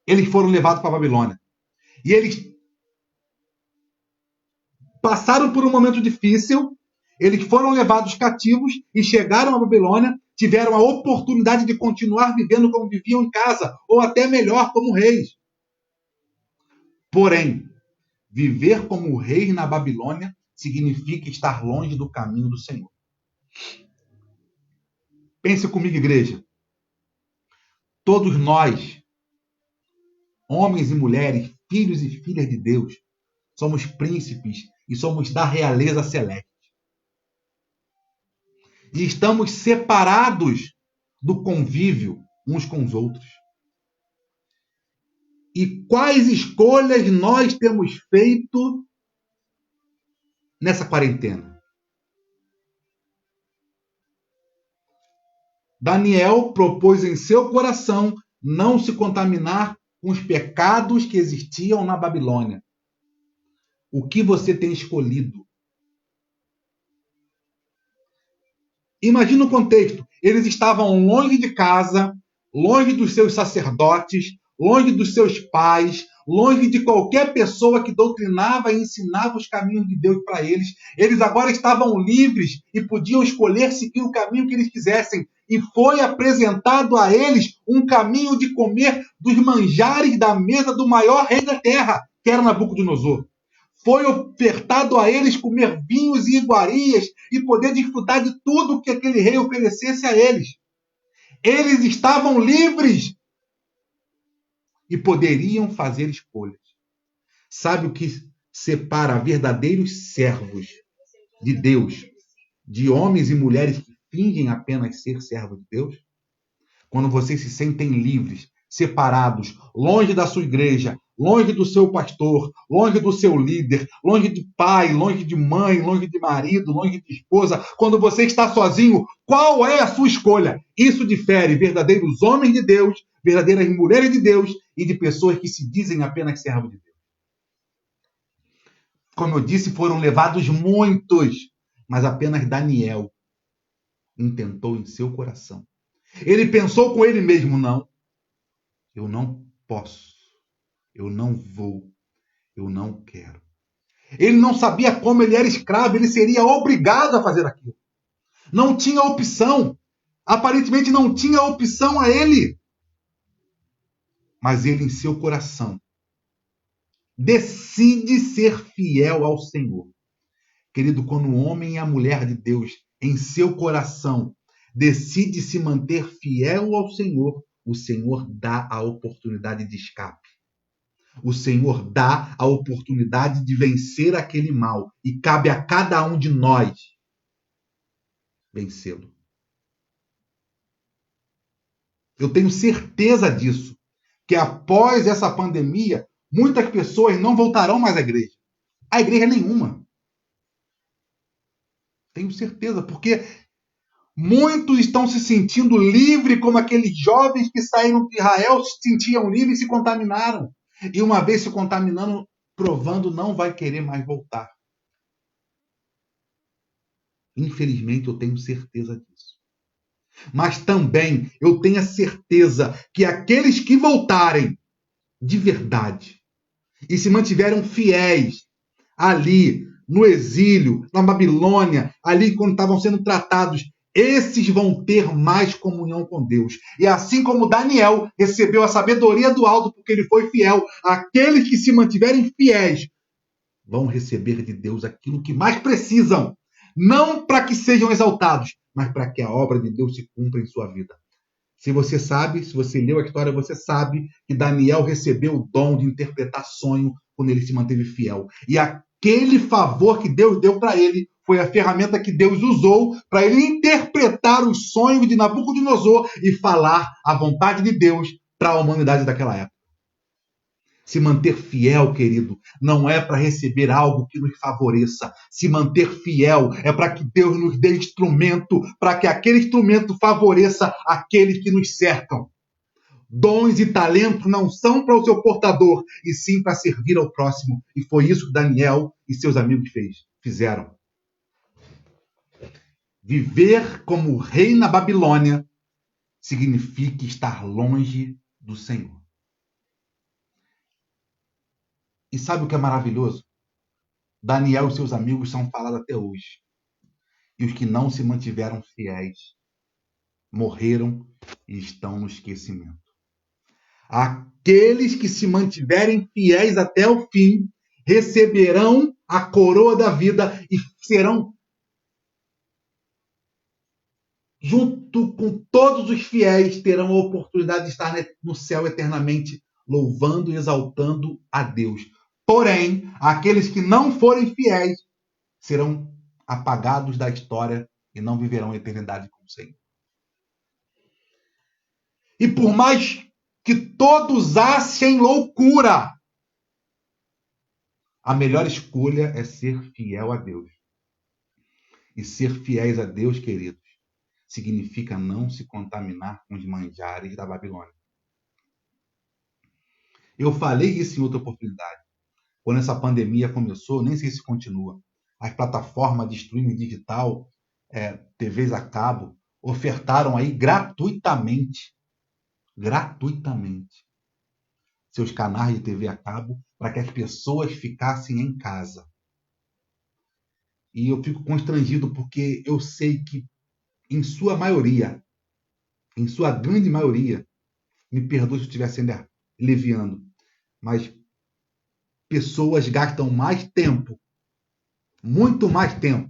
eles foram levados para a Babilônia. E eles passaram por um momento difícil, eles foram levados cativos e chegaram à Babilônia, tiveram a oportunidade de continuar vivendo como viviam em casa, ou até melhor, como reis. Porém, viver como reis na Babilônia significa estar longe do caminho do Senhor. Pense comigo, igreja. Todos nós, homens e mulheres, filhos e filhas de Deus, somos príncipes e somos da realeza celeste. E estamos separados do convívio uns com os outros. E quais escolhas nós temos feito nessa quarentena? Daniel propôs em seu coração não se contaminar com os pecados que existiam na Babilônia. O que você tem escolhido? Imagina o contexto. Eles estavam longe de casa, longe dos seus sacerdotes, longe dos seus pais, longe de qualquer pessoa que doutrinava e ensinava os caminhos de Deus para eles. Eles agora estavam livres e podiam escolher seguir o caminho que eles quisessem. E foi apresentado a eles um caminho de comer dos manjares da mesa do maior rei da terra, que era Nabucodonosor. Foi ofertado a eles comer vinhos e iguarias e poder desfrutar de tudo que aquele rei oferecesse a eles. Eles estavam livres e poderiam fazer escolhas. Sabe o que separa verdadeiros servos de Deus de homens e mulheres que fingem apenas ser servos de Deus? Quando vocês se sentem livres, separados, longe da sua igreja, longe do seu pastor, longe do seu líder, longe de pai, longe de mãe, longe de marido, longe de esposa. Quando você está sozinho, qual é a sua escolha? Isso difere verdadeiros homens de Deus, verdadeiras mulheres de Deus e de pessoas que se dizem apenas servos de Deus. Como eu disse, foram levados muitos, mas apenas Daniel intentou em seu coração. Ele pensou com ele mesmo, não, eu não posso. Eu não vou, eu não quero. Ele não sabia como ele era escravo, ele seria obrigado a fazer aquilo. Não tinha opção. Aparentemente não tinha opção a ele. Mas ele, em seu coração, decide ser fiel ao Senhor. Querido, quando o homem e a mulher de Deus, em seu coração, decide se manter fiel ao Senhor, o Senhor dá a oportunidade de escape. O Senhor dá a oportunidade de vencer aquele mal e cabe a cada um de nós vencê-lo. Eu tenho certeza disso, que após essa pandemia, muitas pessoas não voltarão mais à igreja. A igreja nenhuma. Tenho certeza, porque muitos estão se sentindo livres, como aqueles jovens que saíram de Israel, se sentiam livres e se contaminaram. E uma vez se contaminando, provando, não vai querer mais voltar. Infelizmente, eu tenho certeza disso. Mas também eu tenho a certeza que aqueles que voltarem de verdade e se mantiveram fiéis ali no exílio, na Babilônia, ali quando estavam sendo tratados, esses vão ter mais comunhão com Deus. E assim como Daniel recebeu a sabedoria do alto porque ele foi fiel, aqueles que se mantiverem fiéis vão receber de Deus aquilo que mais precisam. Não para que sejam exaltados, mas para que a obra de Deus se cumpra em sua vida. Se você sabe, se você leu a história, você sabe que Daniel recebeu o dom de interpretar sonho quando ele se manteve fiel. E aquele favor que Deus deu para ele foi a ferramenta que Deus usou para ele interpretar os sonhos de Nabucodonosor e falar a vontade de Deus para a humanidade daquela época. Se manter fiel, querido, não é para receber algo que nos favoreça. Se manter fiel é para que Deus nos dê instrumento, para que aquele instrumento favoreça aqueles que nos cercam. Dons e talentos não são para o seu portador, e sim para servir ao próximo. E foi isso que Daniel e seus amigos fizeram. Viver como rei na Babilônia significa estar longe do Senhor. E sabe o que é maravilhoso? Daniel e seus amigos são falados até hoje. E os que não se mantiveram fiéis morreram e estão no esquecimento. Aqueles que se mantiverem fiéis até o fim receberão a coroa da vida e serão, junto com todos os fiéis, terão a oportunidade de estar no céu eternamente, louvando e exaltando a Deus. Porém, aqueles que não forem fiéis serão apagados da história e não viverão a eternidade com o Senhor. E por mais que todos achem loucura, a melhor escolha é ser fiel a Deus. E ser fiéis a Deus, queridos, significa não se contaminar com os manjares da Babilônia. Eu falei isso em outra oportunidade. Quando essa pandemia começou, nem sei se continua, as plataformas de streaming digital, TVs a cabo, ofertaram aí gratuitamente seus canais de TV a cabo para que as pessoas ficassem em casa. E eu fico constrangido porque eu sei que, em sua maioria, em sua grande maioria, me perdoe se eu estiver sendo leviano, mas pessoas gastam mais tempo, muito mais tempo,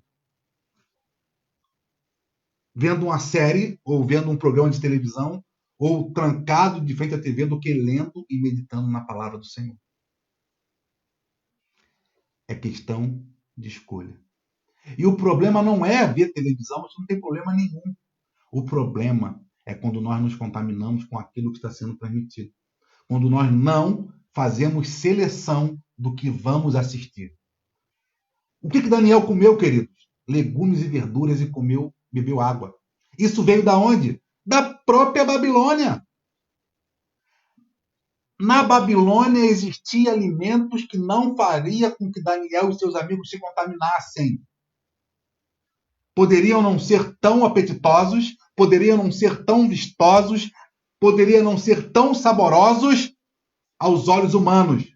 vendo uma série ou vendo um programa de televisão ou trancado de frente à TV do que lendo e meditando na palavra do Senhor. É questão de escolha. E o problema não é ver televisão, isso não tem problema nenhum. O problema é quando nós nos contaminamos com aquilo que está sendo transmitido. Quando nós não fazemos seleção do que vamos assistir. O que Daniel comeu, queridos? Legumes e verduras e bebeu água. Isso veio da onde? Da própria Babilônia. Na Babilônia existiam alimentos que não faria com que Daniel e seus amigos se contaminassem. Poderiam não ser tão apetitosos, poderiam não ser tão vistosos, poderiam não ser tão saborosos aos olhos humanos.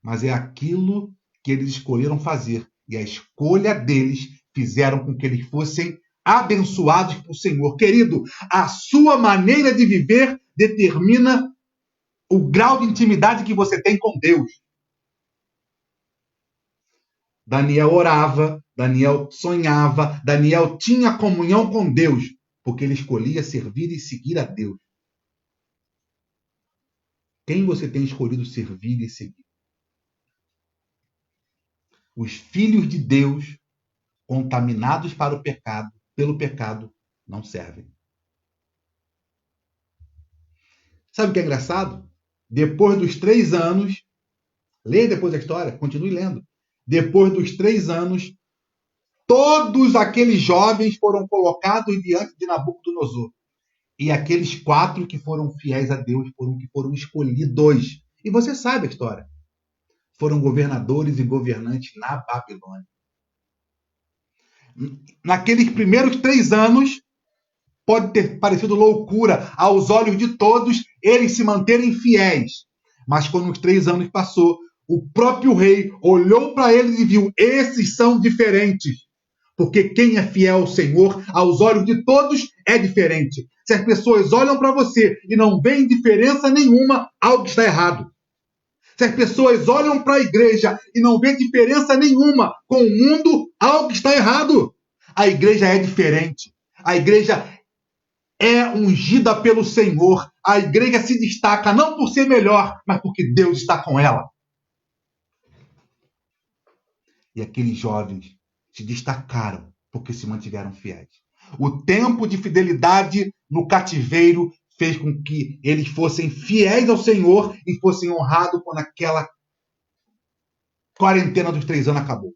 Mas é aquilo que eles escolheram fazer. E a escolha deles fizeram com que eles fossem abençoados por Senhor. Querido, a sua maneira de viver determina o grau de intimidade que você tem com Deus. Daniel orava, Daniel sonhava, Daniel tinha comunhão com Deus, porque ele escolhia servir e seguir a Deus. Quem você tem escolhido servir e seguir? Os filhos de Deus, contaminados pelo pecado, não servem. Sabe o que é engraçado? Depois dos 3 anos, leia depois a história, continue lendo. Depois dos 3 anos, todos aqueles jovens foram colocados diante de Nabucodonosor. E aqueles 4 que foram fiéis a Deus foram escolhidos. E você sabe a história. Foram governadores e governantes na Babilônia. Naqueles primeiros 3 anos, Pode ter parecido loucura aos olhos de todos eles se manterem fiéis. Mas quando os 3 anos passou, o próprio rei olhou para eles e viu: esses são diferentes. Porque quem é fiel ao Senhor, aos olhos de todos, é diferente. Se as pessoas olham para você e não veem diferença nenhuma, algo está errado. Se as pessoas olham para a igreja e não veem diferença nenhuma com o mundo, algo está errado. A igreja é diferente. A igreja é ungida pelo Senhor. A igreja se destaca não por ser melhor, mas porque Deus está com ela. E aqueles jovens se destacaram porque se mantiveram fiéis. O tempo de fidelidade no cativeiro fez com que eles fossem fiéis ao Senhor e fossem honrados quando aquela quarentena dos 3 anos acabou.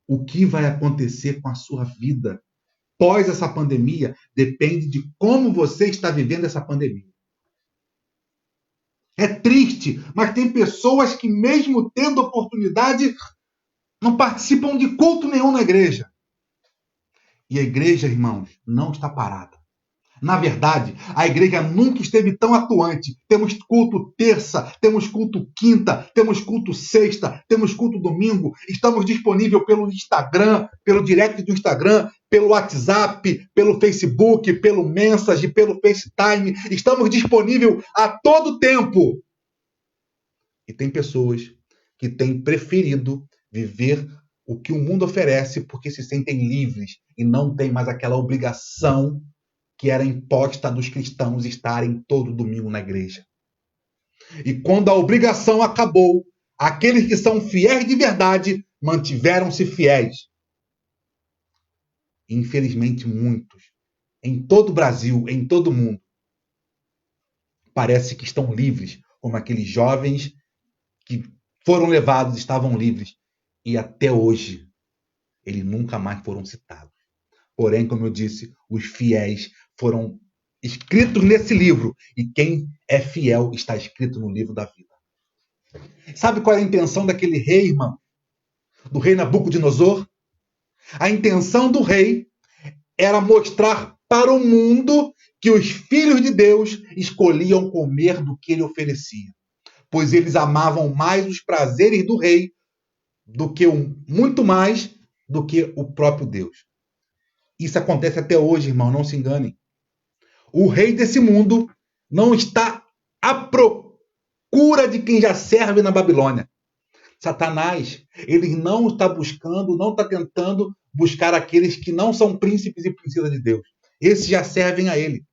O que vai acontecer com a sua vida pós essa pandemia depende de como você está vivendo essa pandemia. É triste, mas tem pessoas que, mesmo tendo oportunidade, não participam de culto nenhum na igreja. E a igreja, irmãos, não está parada. Na verdade, a igreja nunca esteve tão atuante. Temos culto terça, temos culto quinta, temos culto sexta, temos culto domingo. Estamos disponíveis pelo Instagram, pelo direct do Instagram, pelo WhatsApp, pelo Facebook, pelo Message, pelo FaceTime. Estamos disponíveis a todo tempo. E tem pessoas que têm preferido viver o que o mundo oferece porque se sentem livres e não têm mais aquela obrigação que era imposta dos cristãos estarem todo domingo na igreja. E quando a obrigação acabou, aqueles que são fiéis de verdade mantiveram-se fiéis. Infelizmente, muitos, em todo o Brasil, em todo o mundo, parece que estão livres, como aqueles jovens que foram levados, estavam livres. E até hoje, eles nunca mais foram citados. Porém, como eu disse, os fiéis foram escritos nesse livro. E quem é fiel está escrito no livro da vida. Sabe qual é a intenção daquele rei, irmão? Do rei Nabucodonosor? A intenção do rei era mostrar para o mundo que os filhos de Deus escolhiam comer do que ele oferecia. Pois eles amavam mais os prazeres do rei do que muito mais do que o próprio Deus. Isso acontece até hoje, irmão, não se enganem. O rei desse mundo não está à procura de quem já serve na Babilônia. Satanás, ele não está buscando, não está tentando buscar aqueles que não são príncipes e princesas de Deus. Esses já servem a ele.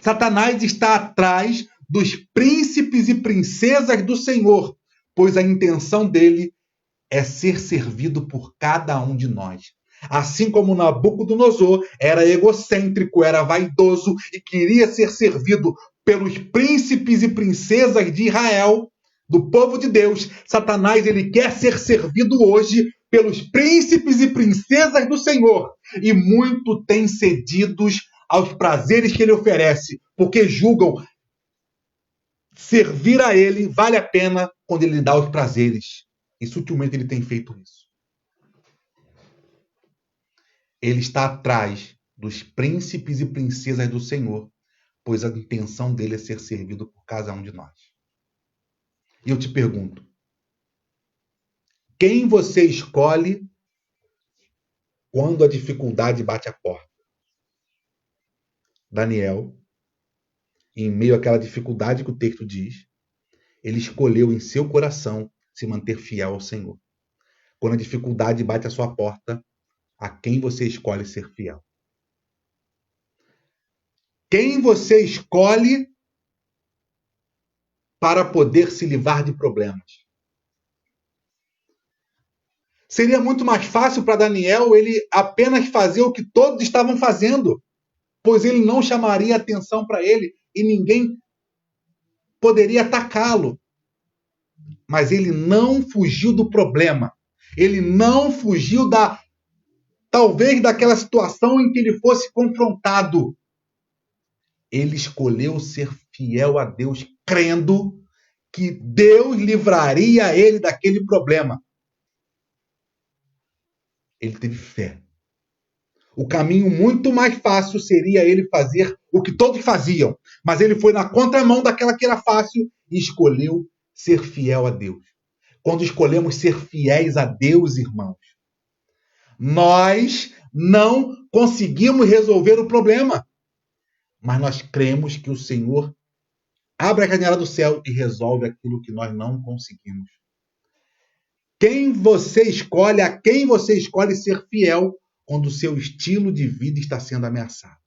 Satanás está atrás dos príncipes e princesas do Senhor, pois a intenção dele é ser servido por cada um de nós. Assim como Nabucodonosor era egocêntrico, era vaidoso e queria ser servido pelos príncipes e princesas de Israel, do povo de Deus, Satanás ele quer ser servido hoje pelos príncipes e princesas do Senhor. E muito têm cedidos aos prazeres que ele oferece, porque julgam servir a ele vale a pena quando ele lhe dá os prazeres. E sutilmente ele tem feito isso. Ele está atrás dos príncipes e princesas do Senhor, pois a intenção dele é ser servido por cada um de nós. E eu te pergunto, quem você escolhe quando a dificuldade bate a porta? Daniel, em meio àquela dificuldade que o texto diz, ele escolheu em seu coração se manter fiel ao Senhor. Quando a dificuldade bate à sua porta, a quem você escolhe ser fiel? Quem você escolhe para poder se livrar de problemas? Seria muito mais fácil para Daniel ele apenas fazer o que todos estavam fazendo, pois ele não chamaria atenção para ele e ninguém poderia atacá-lo. Mas ele não fugiu do problema. Ele não fugiu talvez daquela situação em que ele fosse confrontado. Ele escolheu ser fiel a Deus, crendo que Deus livraria ele daquele problema. Ele teve fé. O caminho muito mais fácil seria ele fazer o que todos faziam. Mas ele foi na contramão daquela que era fácil e escolheu ser fiel a Deus. Quando escolhemos ser fiéis a Deus, irmãos, nós não conseguimos resolver o problema. Mas nós cremos que o Senhor abre a janela do céu e resolve aquilo que nós não conseguimos. A quem você escolhe ser fiel quando o seu estilo de vida está sendo ameaçado?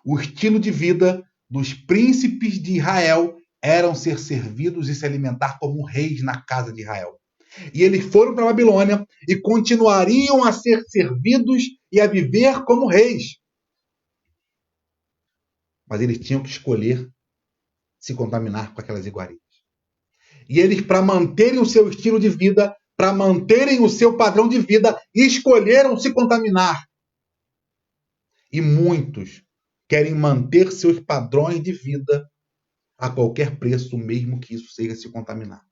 O estilo de vida dos príncipes de Israel eram ser servidos e se alimentar como reis na casa de Israel. E eles foram para a Babilônia e continuariam a ser servidos e a viver como reis. Mas eles tinham que escolher se contaminar com aquelas iguarias. E eles, para manterem o seu estilo de vida, para manterem o seu padrão de vida, escolheram se contaminar. E muitos querem manter seus padrões de vida a qualquer preço, mesmo que isso seja se contaminar.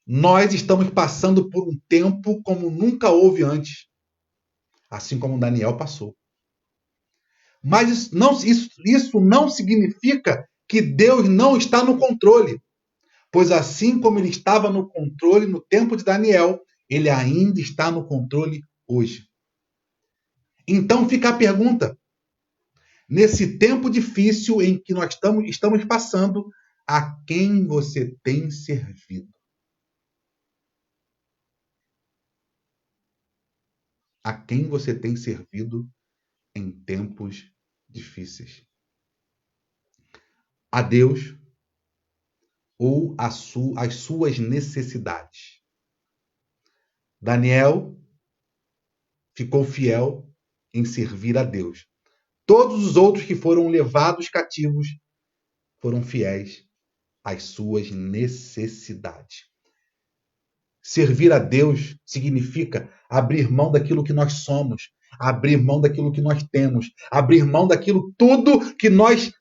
Nós estamos passando por um tempo como nunca houve antes, assim como Daniel passou. Mas isso não significa que Deus não está no controle, pois assim como ele estava no controle no tempo de Daniel, ele ainda está no controle hoje. Então fica a pergunta: nesse tempo difícil em que nós estamos passando, a quem você tem servido? A quem você tem servido em tempos difíceis? A Deus ou as suas necessidades? Daniel ficou fiel em servir a Deus. Todos os outros que foram levados cativos foram fiéis às suas necessidades. Servir a Deus significa abrir mão daquilo que nós somos, abrir mão daquilo que nós temos, abrir mão daquilo tudo que nós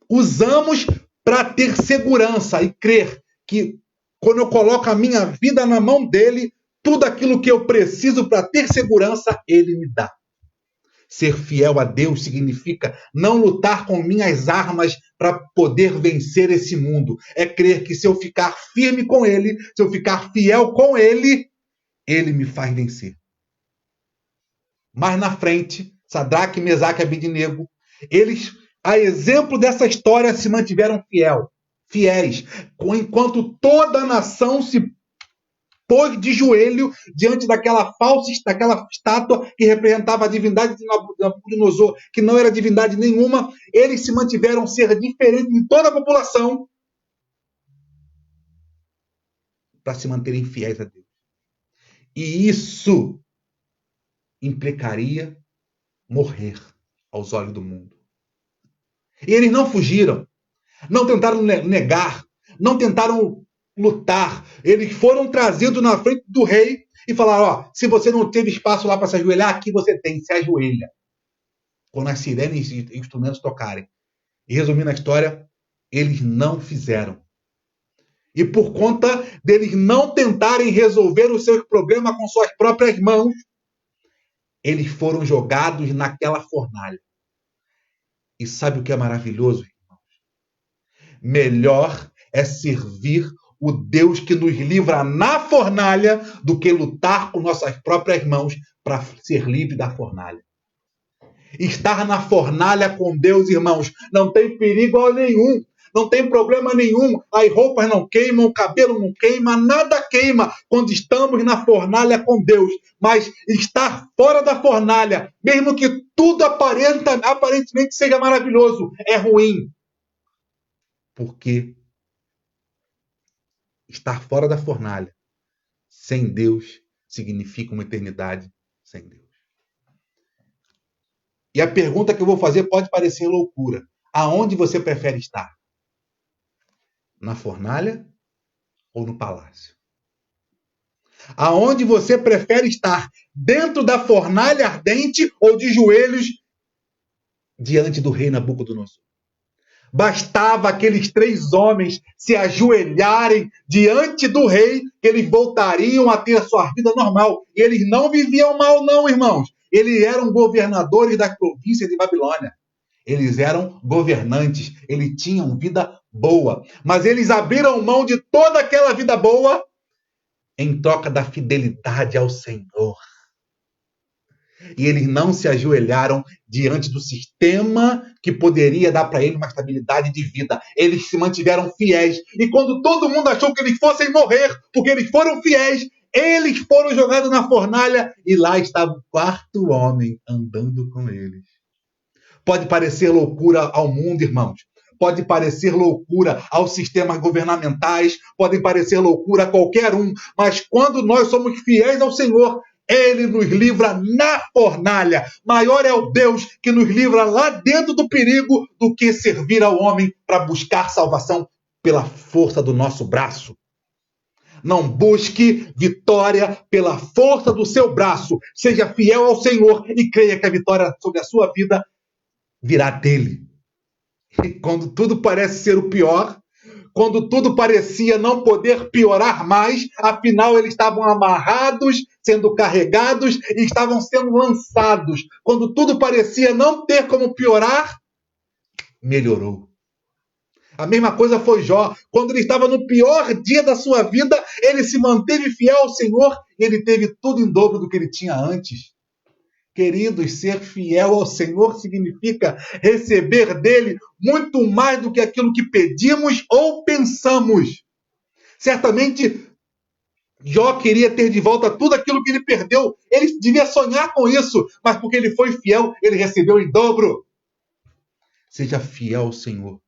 usamos para ter segurança e crer que quando eu coloco a minha vida na mão dele, tudo aquilo que eu preciso para ter segurança, ele me dá. Ser fiel a Deus significa não lutar com minhas armas para poder vencer esse mundo. É crer que se eu ficar firme com ele, se eu ficar fiel com ele, ele me faz vencer. Mais na frente, Sadraque, Mesaque e Abednego, eles, a exemplo dessa história, se mantiveram fiéis, enquanto toda a nação se pôs de joelho diante daquela estátua que representava a divindade de Nabucodonosor, que não era divindade nenhuma. Eles se mantiveram ser diferentes de toda a população para se manterem fiéis a Deus. E isso implicaria morrer aos olhos do mundo. E eles não fugiram, não tentaram negar, não tentaram lutar. Eles foram trazidos na frente do rei e falaram: se você não teve espaço lá para se ajoelhar, aqui você tem, se ajoelha. Quando as sirenes e instrumentos tocarem. E resumindo a história, eles não fizeram. E por conta deles não tentarem resolver os seus problemas com suas próprias mãos, eles foram jogados naquela fornalha. E sabe o que é maravilhoso, irmãos? Melhor é servir o Deus que nos livra na fornalha do que lutar com nossas próprias mãos para ser livre da fornalha. Estar na fornalha com Deus, irmãos, não tem perigo nenhum, não tem problema nenhum. As roupas não queimam, o cabelo não queima, nada queima quando estamos na fornalha com Deus. Mas estar fora da fornalha, mesmo que tudo aparentemente seja maravilhoso, é ruim. Porque estar fora da fornalha, sem Deus, significa uma eternidade sem Deus. E a pergunta que eu vou fazer pode parecer loucura. Aonde você prefere estar? Na fornalha ou no palácio? Aonde você prefere estar? Dentro da fornalha ardente ou de joelhos diante do rei Nabucodonosor? Bastava aqueles 3 homens se ajoelharem diante do rei, que eles voltariam a ter a sua vida normal. E eles não viviam mal, não, irmãos. Eles eram governadores das províncias de Babilônia. Eles eram governantes, eles tinham vida boa. Mas eles abriram mão de toda aquela vida boa em troca da fidelidade ao Senhor. E eles não se ajoelharam diante do sistema que poderia dar para eles uma estabilidade de vida. Eles se mantiveram fiéis. E quando todo mundo achou que eles fossem morrer, porque eles foram fiéis, eles foram jogados na fornalha e lá estava o 4º homem andando com eles. Pode parecer loucura ao mundo, irmãos. Pode parecer loucura aos sistemas governamentais, pode parecer loucura a qualquer um, mas quando nós somos fiéis ao Senhor, Ele nos livra na fornalha. Maior é o Deus que nos livra lá dentro do perigo do que servir ao homem para buscar salvação pela força do nosso braço. Não busque vitória pela força do seu braço. Seja fiel ao Senhor e creia que a vitória sobre a sua vida virá dele. E quando tudo parece ser o pior, quando tudo parecia não poder piorar mais, afinal eles estavam amarrados, sendo carregados e estavam sendo lançados. Quando tudo parecia não ter como piorar, melhorou. A mesma coisa foi Jó. Quando ele estava no pior dia da sua vida, ele se manteve fiel ao Senhor e ele teve tudo em dobro do que ele tinha antes. Queridos, ser fiel ao Senhor significa receber dele muito mais do que aquilo que pedimos ou pensamos. Certamente, Jó queria ter de volta tudo aquilo que ele perdeu. Ele devia sonhar com isso, mas porque ele foi fiel, ele recebeu em dobro. Seja fiel ao Senhor,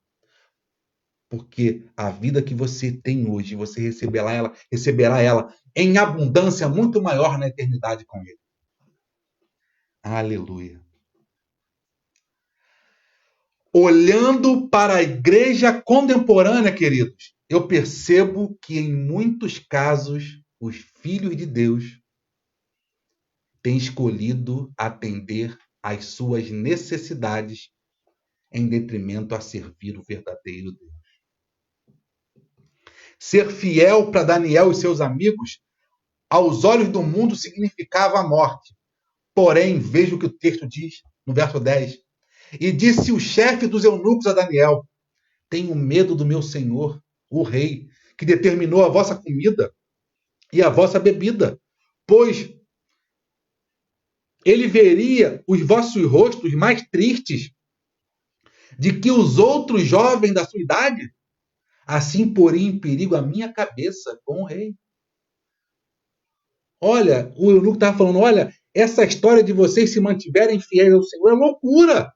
porque a vida que você tem hoje, você receberá ela em abundância muito maior na eternidade com ele. Aleluia. Olhando para a igreja contemporânea, queridos, eu percebo que em muitos casos os filhos de Deus têm escolhido atender às suas necessidades em detrimento a servir o verdadeiro Deus. Ser fiel para Daniel e seus amigos, aos olhos do mundo, significava a morte. Porém, veja o que o texto diz no verso 10. E disse o chefe dos eunucos a Daniel: tenho medo do meu senhor, o rei, que determinou a vossa comida e a vossa bebida, pois ele veria os vossos rostos mais tristes de que os outros jovens da sua idade. Assim poria em perigo a minha cabeça com o rei. Olha, o eunuco estava falando, olha, essa história de vocês se mantiverem fiéis ao Senhor é loucura.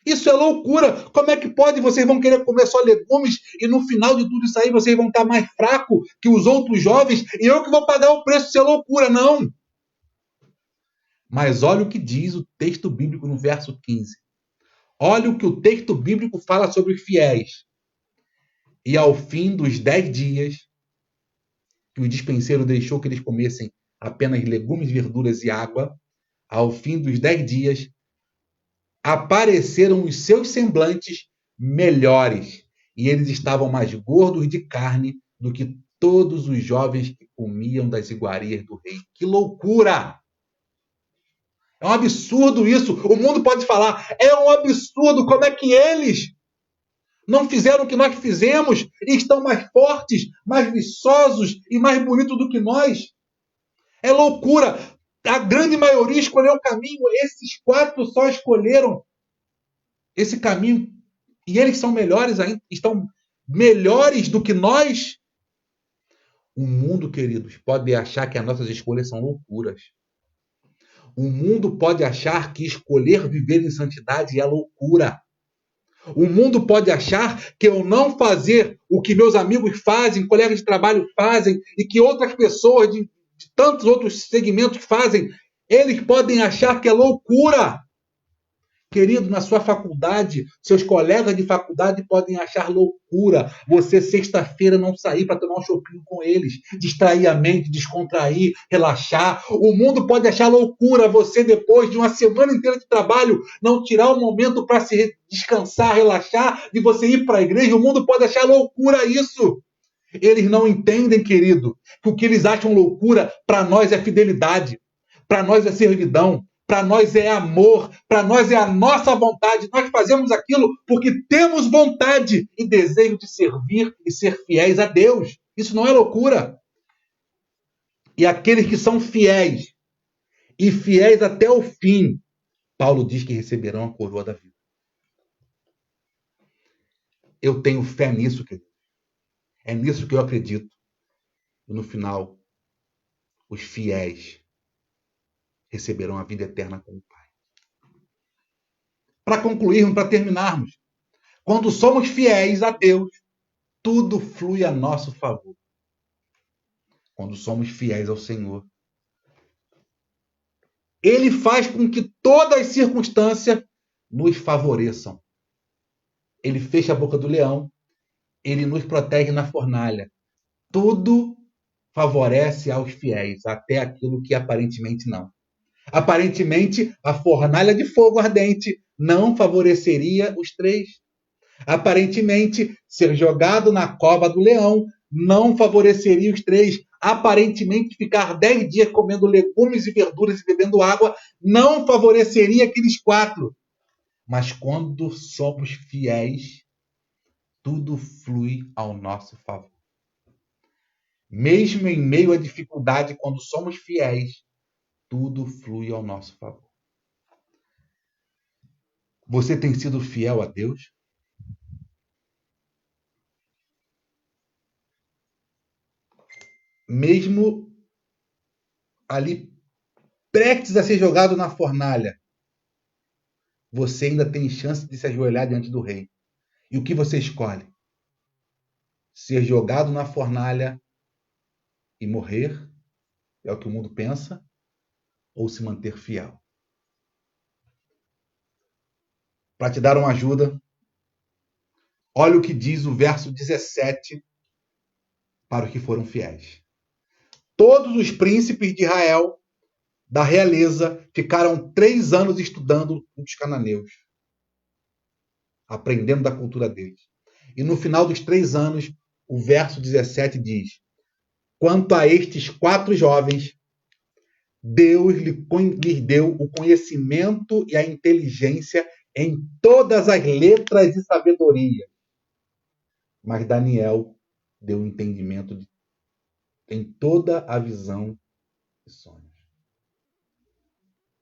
Isso é loucura. Como é que pode? Vocês vão querer comer só legumes e no final de tudo isso aí vocês vão estar mais fracos que os outros jovens e eu que vou pagar o preço. Isso é loucura, não. Mas olha o que diz o texto bíblico no verso 15. Olha o que o texto bíblico fala sobre os fiéis. E ao fim dos 10 dias que o dispenseiro deixou que eles comessem apenas legumes, verduras e água, ao fim dos 10 dias, apareceram os seus semblantes melhores, e eles estavam mais gordos de carne do que todos os jovens que comiam das iguarias do rei. Que loucura! É um absurdo isso. O mundo pode falar, é um absurdo. Como é que eles não fizeram o que nós fizemos e estão mais fortes, mais viçosos e mais bonitos do que nós? É loucura. A grande maioria escolheu o caminho. Esses 4 só escolheram esse caminho. E eles são melhores ainda. Estão melhores do que nós. O mundo, queridos, pode achar que as nossas escolhas são loucuras. O mundo pode achar que escolher viver em santidade é loucura. O mundo pode achar que eu não fazer o que meus amigos fazem, colegas de trabalho fazem, e que outras pessoas de tantos outros segmentos fazem, eles podem achar que é loucura. Querido, na sua faculdade, seus colegas de faculdade podem achar loucura você, sexta-feira, não sair para tomar um shopping com eles, distrair a mente, descontrair, relaxar. O mundo pode achar loucura você, depois de uma semana inteira de trabalho, não tirar um momento para se descansar, relaxar, de você ir para a igreja. O mundo pode achar loucura isso. Eles não entendem, querido, que o que eles acham loucura, para nós é fidelidade, para nós é servidão, para nós é amor, para nós é a nossa vontade. Nós fazemos aquilo porque temos vontade e desejo de servir e ser fiéis a Deus. Isso não é loucura. E aqueles que são fiéis e fiéis até o fim, Paulo diz que receberão a coroa da vida. Eu tenho fé nisso, querido. É nisso que eu acredito. E no final, os fiéis receberão a vida eterna com o Pai. Para concluirmos, para terminarmos, quando somos fiéis a Deus, tudo flui a nosso favor. Quando somos fiéis ao Senhor, Ele faz com que todas as circunstâncias nos favoreçam. Ele fecha a boca do leão, Ele nos protege na fornalha. Tudo favorece aos fiéis, até aquilo que aparentemente não. Aparentemente, a fornalha de fogo ardente não favoreceria os três. Aparentemente, ser jogado na cova do leão não favoreceria os três. Aparentemente, ficar 10 dias comendo legumes e verduras e bebendo água não favoreceria aqueles 4. Mas quando somos fiéis, tudo flui ao nosso favor. Mesmo em meio à dificuldade, quando somos fiéis, tudo flui ao nosso favor. Você tem sido fiel a Deus? Mesmo ali prestes a ser jogado na fornalha, você ainda tem chance de se ajoelhar diante do rei. E o que você escolhe? Ser jogado na fornalha e morrer? É o que o mundo pensa? Ou se manter fiel? Para te dar uma ajuda, olha o que diz o verso 17 para os que foram fiéis. Todos os príncipes de Israel, da realeza, ficaram 3 anos estudando os cananeus, aprendendo da cultura deles. E no final dos 3 anos, o verso 17 diz: quanto a estes 4 jovens, Deus lhes deu o conhecimento e a inteligência em todas as letras e sabedoria. Mas Daniel deu o entendimento em toda a visão e sonhos.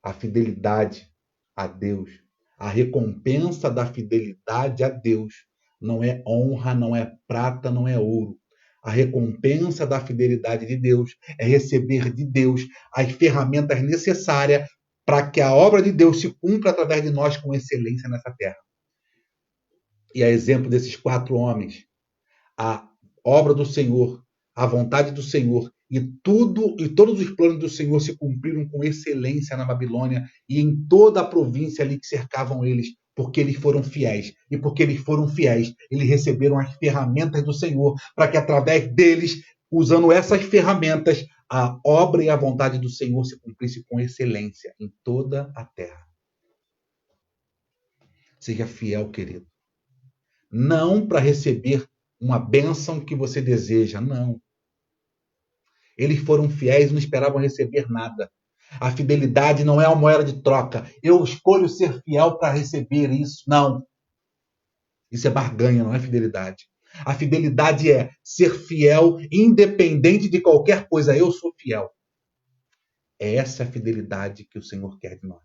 A fidelidade a Deus, a recompensa da fidelidade a Deus, não é honra, não é prata, não é ouro. A recompensa da fidelidade de Deus é receber de Deus as ferramentas necessárias para que a obra de Deus se cumpra através de nós com excelência nessa terra. E a exemplo desses 4 homens, a obra do Senhor, a vontade do Senhor e todos os planos do Senhor se cumpriram com excelência na Babilônia e em toda a província ali que cercavam eles, porque eles foram fiéis. E porque eles foram fiéis, eles receberam as ferramentas do Senhor para que através deles, usando essas ferramentas, a obra e a vontade do Senhor se cumprisse com excelência em toda a terra. Seja fiel, querido. Não para receber uma bênção que você deseja, não. Eles foram fiéis e não esperavam receber nada. A fidelidade não é uma moeda de troca. Eu escolho ser fiel para receber isso. Não. Isso é barganha, não é fidelidade. A fidelidade é ser fiel independente de qualquer coisa. Eu sou fiel. É essa a fidelidade que o Senhor quer de nós.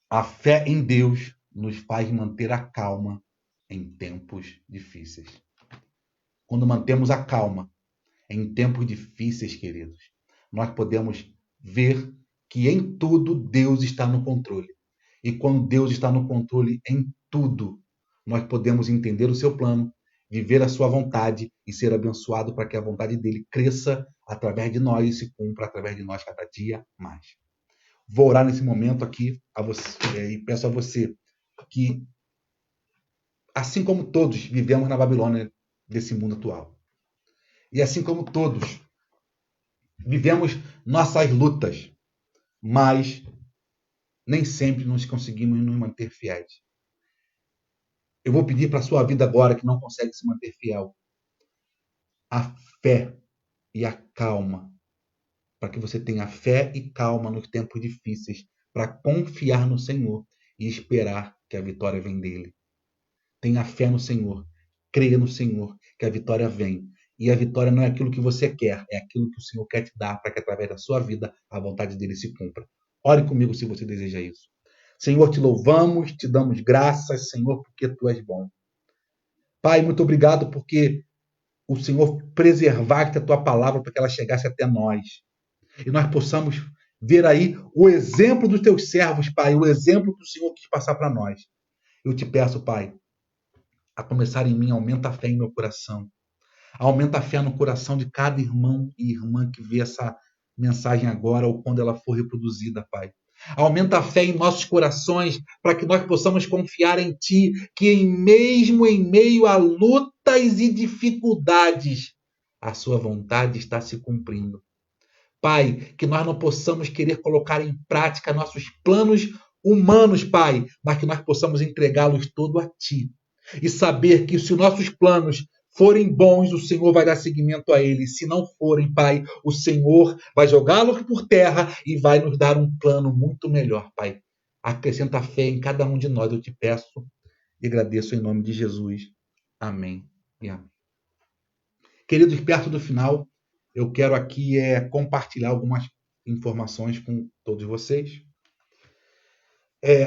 A fé em Deus nos faz manter a calma em tempos difíceis. Quando mantemos a calma em tempos difíceis, queridos, nós podemos ver que em tudo Deus está no controle. E quando Deus está no controle em tudo, nós podemos entender o seu plano, viver a sua vontade e ser abençoado para que a vontade dele cresça através de nós e se cumpra através de nós cada dia mais. vou orar nesse momento aqui a você, e peço a você que, assim como todos vivemos na Babilônia desse mundo atual, e assim como todos vivemos nossas lutas, mas nem sempre nós conseguimos nos manter fiéis. Eu vou pedir para a sua vida agora, que não consegue se manter fiel, a fé e a calma, para que você tenha fé e calma nos tempos difíceis, para confiar no Senhor e esperar que a vitória vem dele. Tenha fé no Senhor, creia no Senhor, que a vitória vem. E a vitória não é aquilo que você quer, é aquilo que o Senhor quer te dar, para que através da sua vida a vontade dele se cumpra. Ore comigo se você deseja isso. Senhor, te louvamos, te damos graças, Senhor, porque tu és bom. Pai, muito obrigado porque o Senhor preservaste a tua palavra para que ela chegasse até nós. E nós possamos ver aí o exemplo dos teus servos, Pai, o exemplo que o Senhor quis passar para nós. Eu te peço, Pai, a começar em mim, aumenta a fé em meu coração. Aumenta a fé no coração de cada irmão e irmã que vê essa mensagem agora ou quando ela for reproduzida, Pai. Aumenta a fé em nossos corações para que nós possamos confiar em Ti, que mesmo em meio a lutas e dificuldades, a Sua vontade está se cumprindo. Pai, que nós não possamos querer colocar em prática nossos planos humanos, Pai, mas que nós possamos entregá-los todo a Ti. E saber que se nossos planos forem bons, o Senhor vai dar seguimento a eles. Se não forem, Pai, o Senhor vai jogá-los por terra e vai nos dar um plano muito melhor, Pai. Acrescenta fé em cada um de nós, eu te peço e agradeço em nome de Jesus. Amém e amém. Queridos, perto do final, eu quero aqui compartilhar algumas informações com todos vocês.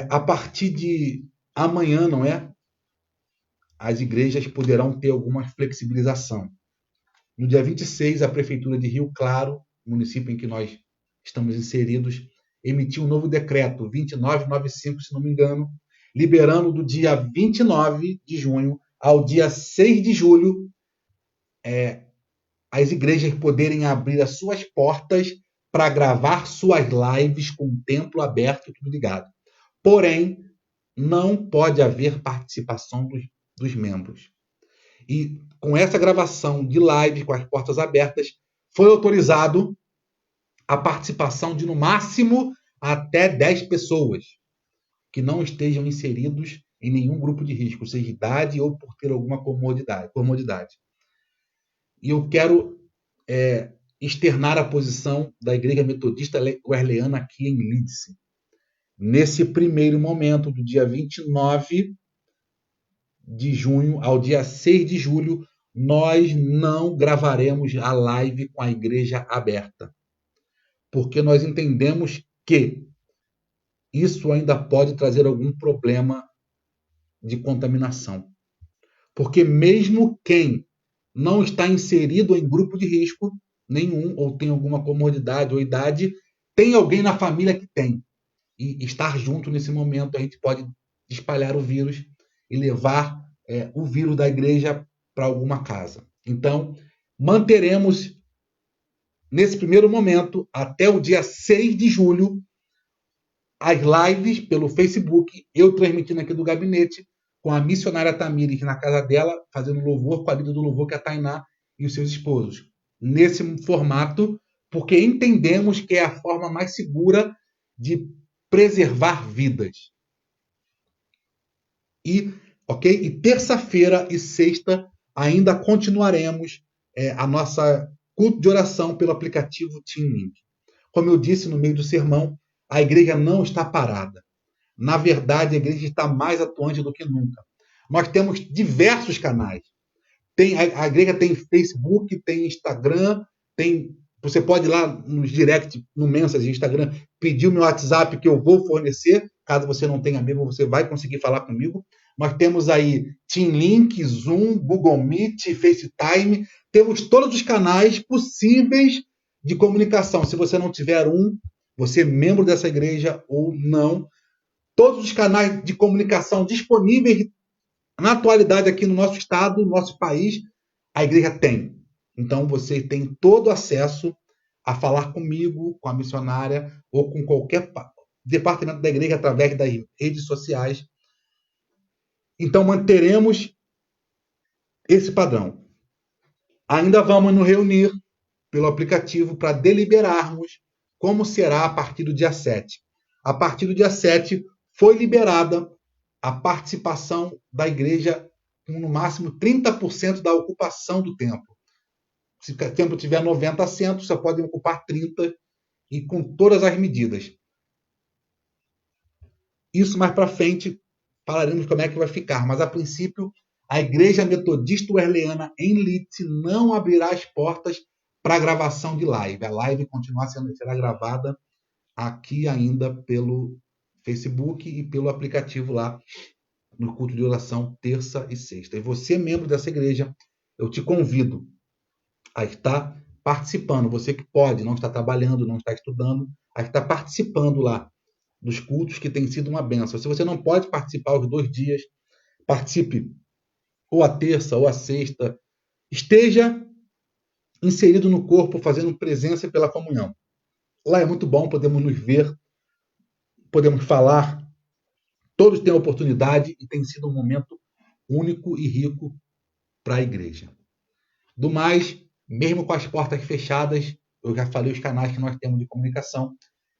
A partir de amanhã, não é? As igrejas poderão ter alguma flexibilização. No dia 26, a Prefeitura de Rio Claro, município em que nós estamos inseridos, emitiu um novo decreto, 2995, se não me engano, liberando do dia 29 de junho ao dia 6 de julho as igrejas poderem abrir as suas portas para gravar suas lives com o templo aberto e tudo ligado. Porém, não pode haver participação dos membros. E com essa gravação de live com as portas abertas, foi autorizado a participação de, no máximo, até 10 pessoas que não estejam inseridos em nenhum grupo de risco, seja idade ou por ter alguma comodidade. E eu quero externar a posição da Igreja Metodista Wesleyana aqui em Lídice. Nesse primeiro momento, do dia 29 de junho ao dia 6 de julho, nós não gravaremos a live com a igreja aberta, porque nós entendemos que isso ainda pode trazer algum problema de contaminação. Porque mesmo quem não está inserido em grupo de risco nenhum, ou tem alguma comodidade ou idade, tem alguém na família que tem. E estar junto nesse momento, a gente pode espalhar o vírus e levar o vírus da igreja para alguma casa. Então, manteremos, nesse primeiro momento, até o dia 6 de julho, as lives pelo Facebook, eu transmitindo aqui do gabinete, com a missionária Tamires na casa dela, fazendo louvor com a líder do louvor, que é a Tainá e os seus esposos. Nesse formato, porque entendemos que é a forma mais segura de preservar vidas. E terça-feira e sexta ainda continuaremos a nossa culto de oração pelo aplicativo TeamLink. Como eu disse no meio do sermão, a igreja não está parada. Na verdade, a igreja está mais atuante do que nunca. Nós temos diversos canais. A igreja tem Facebook, tem Instagram, você pode ir lá no direct, no Mensagem Instagram, pedir o meu WhatsApp que eu vou fornecer. Caso você não tenha amigo, você vai conseguir falar comigo. Nós temos aí TeamLink, Zoom, Google Meet, FaceTime. Temos todos os canais possíveis de comunicação. Se você não tiver você é membro dessa igreja ou não, todos os canais de comunicação disponíveis na atualidade aqui no nosso estado, no nosso país, a igreja tem. Então você tem todo acesso a falar comigo, com a missionária ou com qualquer departamento da igreja através das redes sociais. Então, manteremos esse padrão. Ainda vamos nos reunir pelo aplicativo para deliberarmos como será a partir do dia 7. A partir do dia 7, foi liberada a participação da igreja com no máximo 30% da ocupação do templo. Se o templo tiver 90 assentos, você pode ocupar 30 e com todas as medidas. Isso mais para frente falaremos como é que vai ficar, mas a princípio a Igreja Metodista Wesleyana em Leeds não abrirá as portas para a gravação de live. A live será gravada aqui ainda pelo Facebook e pelo aplicativo lá no culto de oração terça e sexta. E você, membro dessa igreja, eu te convido a estar participando. Você que pode, não está trabalhando, não está estudando, a estar participando lá dos cultos, que tem sido uma bênção. Se você não pode participar os 2 dias, participe ou a terça ou a sexta. Esteja inserido no corpo, fazendo presença pela comunhão. Lá é muito bom, podemos nos ver, podemos falar. Todos têm oportunidade e tem sido um momento único e rico para a igreja. Do mais, mesmo com as portas fechadas, eu já falei os canais que nós temos de comunicação.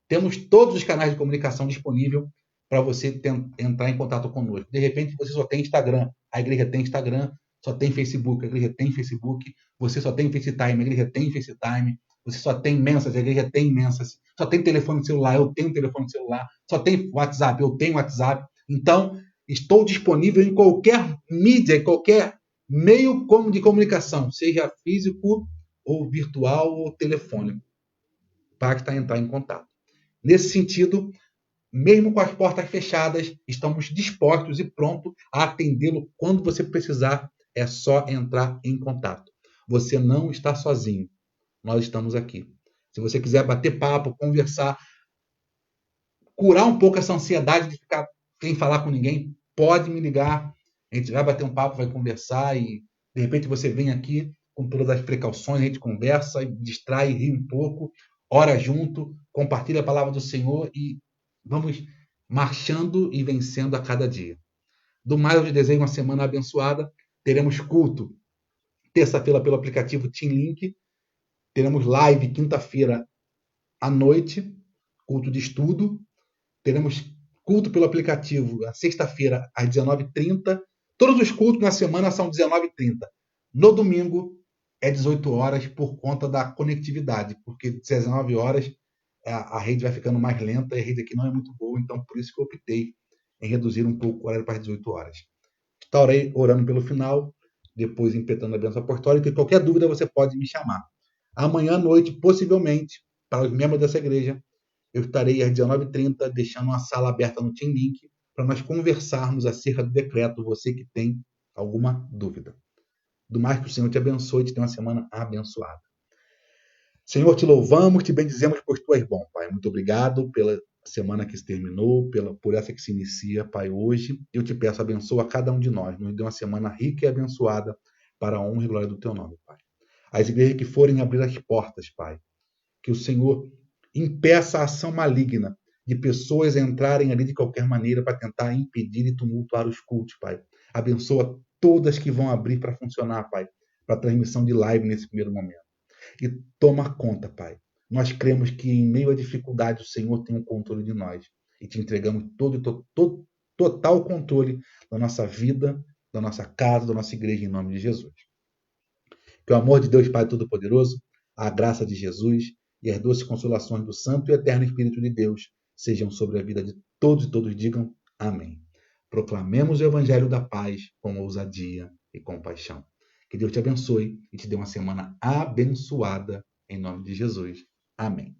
Temos todos os canais de comunicação disponíveis para você entrar em contato conosco. De repente, você só tem Instagram, a igreja tem Instagram, só tem Facebook, a igreja tem Facebook, você só tem FaceTime, a igreja tem FaceTime, você só tem Mensagem, a igreja tem Mensagem, só tem telefone celular, eu tenho telefone celular, só tem WhatsApp, eu tenho WhatsApp. Então, estou disponível em qualquer mídia, em qualquer meio de comunicação, seja físico ou virtual ou telefônico, para entrar em contato. Nesse sentido, mesmo com as portas fechadas, estamos dispostos e prontos a atendê-lo quando você precisar. É só entrar em contato. Você não está sozinho. Nós estamos aqui. Se você quiser bater papo, conversar, curar um pouco essa ansiedade de ficar sem falar com ninguém, pode me ligar. A gente vai bater um papo, vai conversar e, de repente, você vem aqui com todas as precauções, a gente conversa, distrai, ri um pouco, ora junto, compartilha a palavra do Senhor e vamos marchando e vencendo a cada dia. Do mais, eu te desejo uma semana abençoada. Teremos culto terça-feira pelo aplicativo Team Link. Teremos live quinta-feira à noite, culto de estudo. Teremos culto pelo aplicativo a sexta-feira às 19h30. Todos os cultos na semana são 19h30. No domingo é 18 horas por conta da conectividade, porque 19 horas a rede vai ficando mais lenta e a rede aqui não é muito boa, então por isso que eu optei em reduzir um pouco o horário para as 18 horas. Estarei orando pelo final, depois impetrando a bênção apostólica, e qualquer dúvida você pode me chamar. Amanhã à noite, possivelmente, para os membros dessa igreja, eu estarei às 19h30 deixando uma sala aberta no Team Link para nós conversarmos acerca do decreto, você que tem alguma dúvida. Do mais, que o Senhor te abençoe e te tenha uma semana abençoada. Senhor, te louvamos, te bendizemos, pois tu és bom, Pai. Muito obrigado pela semana que se terminou, por essa que se inicia, Pai, hoje. Eu te peço, abençoa cada um de nós. Nos dê uma semana rica e abençoada para a honra e glória do teu nome, Pai. As igrejas que forem abrir as portas, Pai, que o Senhor impeça a ação maligna de pessoas entrarem ali de qualquer maneira para tentar impedir e tumultuar os cultos, Pai. Abençoa todas que vão abrir para funcionar, Pai, para a transmissão de live nesse primeiro momento. E toma conta, Pai. Nós cremos que em meio à dificuldade o Senhor tem o controle de nós. E te entregamos total controle da nossa vida, da nossa casa, da nossa igreja, em nome de Jesus. Que o amor de Deus, Pai Todo-Poderoso, a graça de Jesus e as doces consolações do Santo e Eterno Espírito de Deus sejam sobre a vida de todos e todos digam amém. Proclamemos o Evangelho da paz com ousadia e compaixão. Que Deus te abençoe e te dê uma semana abençoada em nome de Jesus. Amém.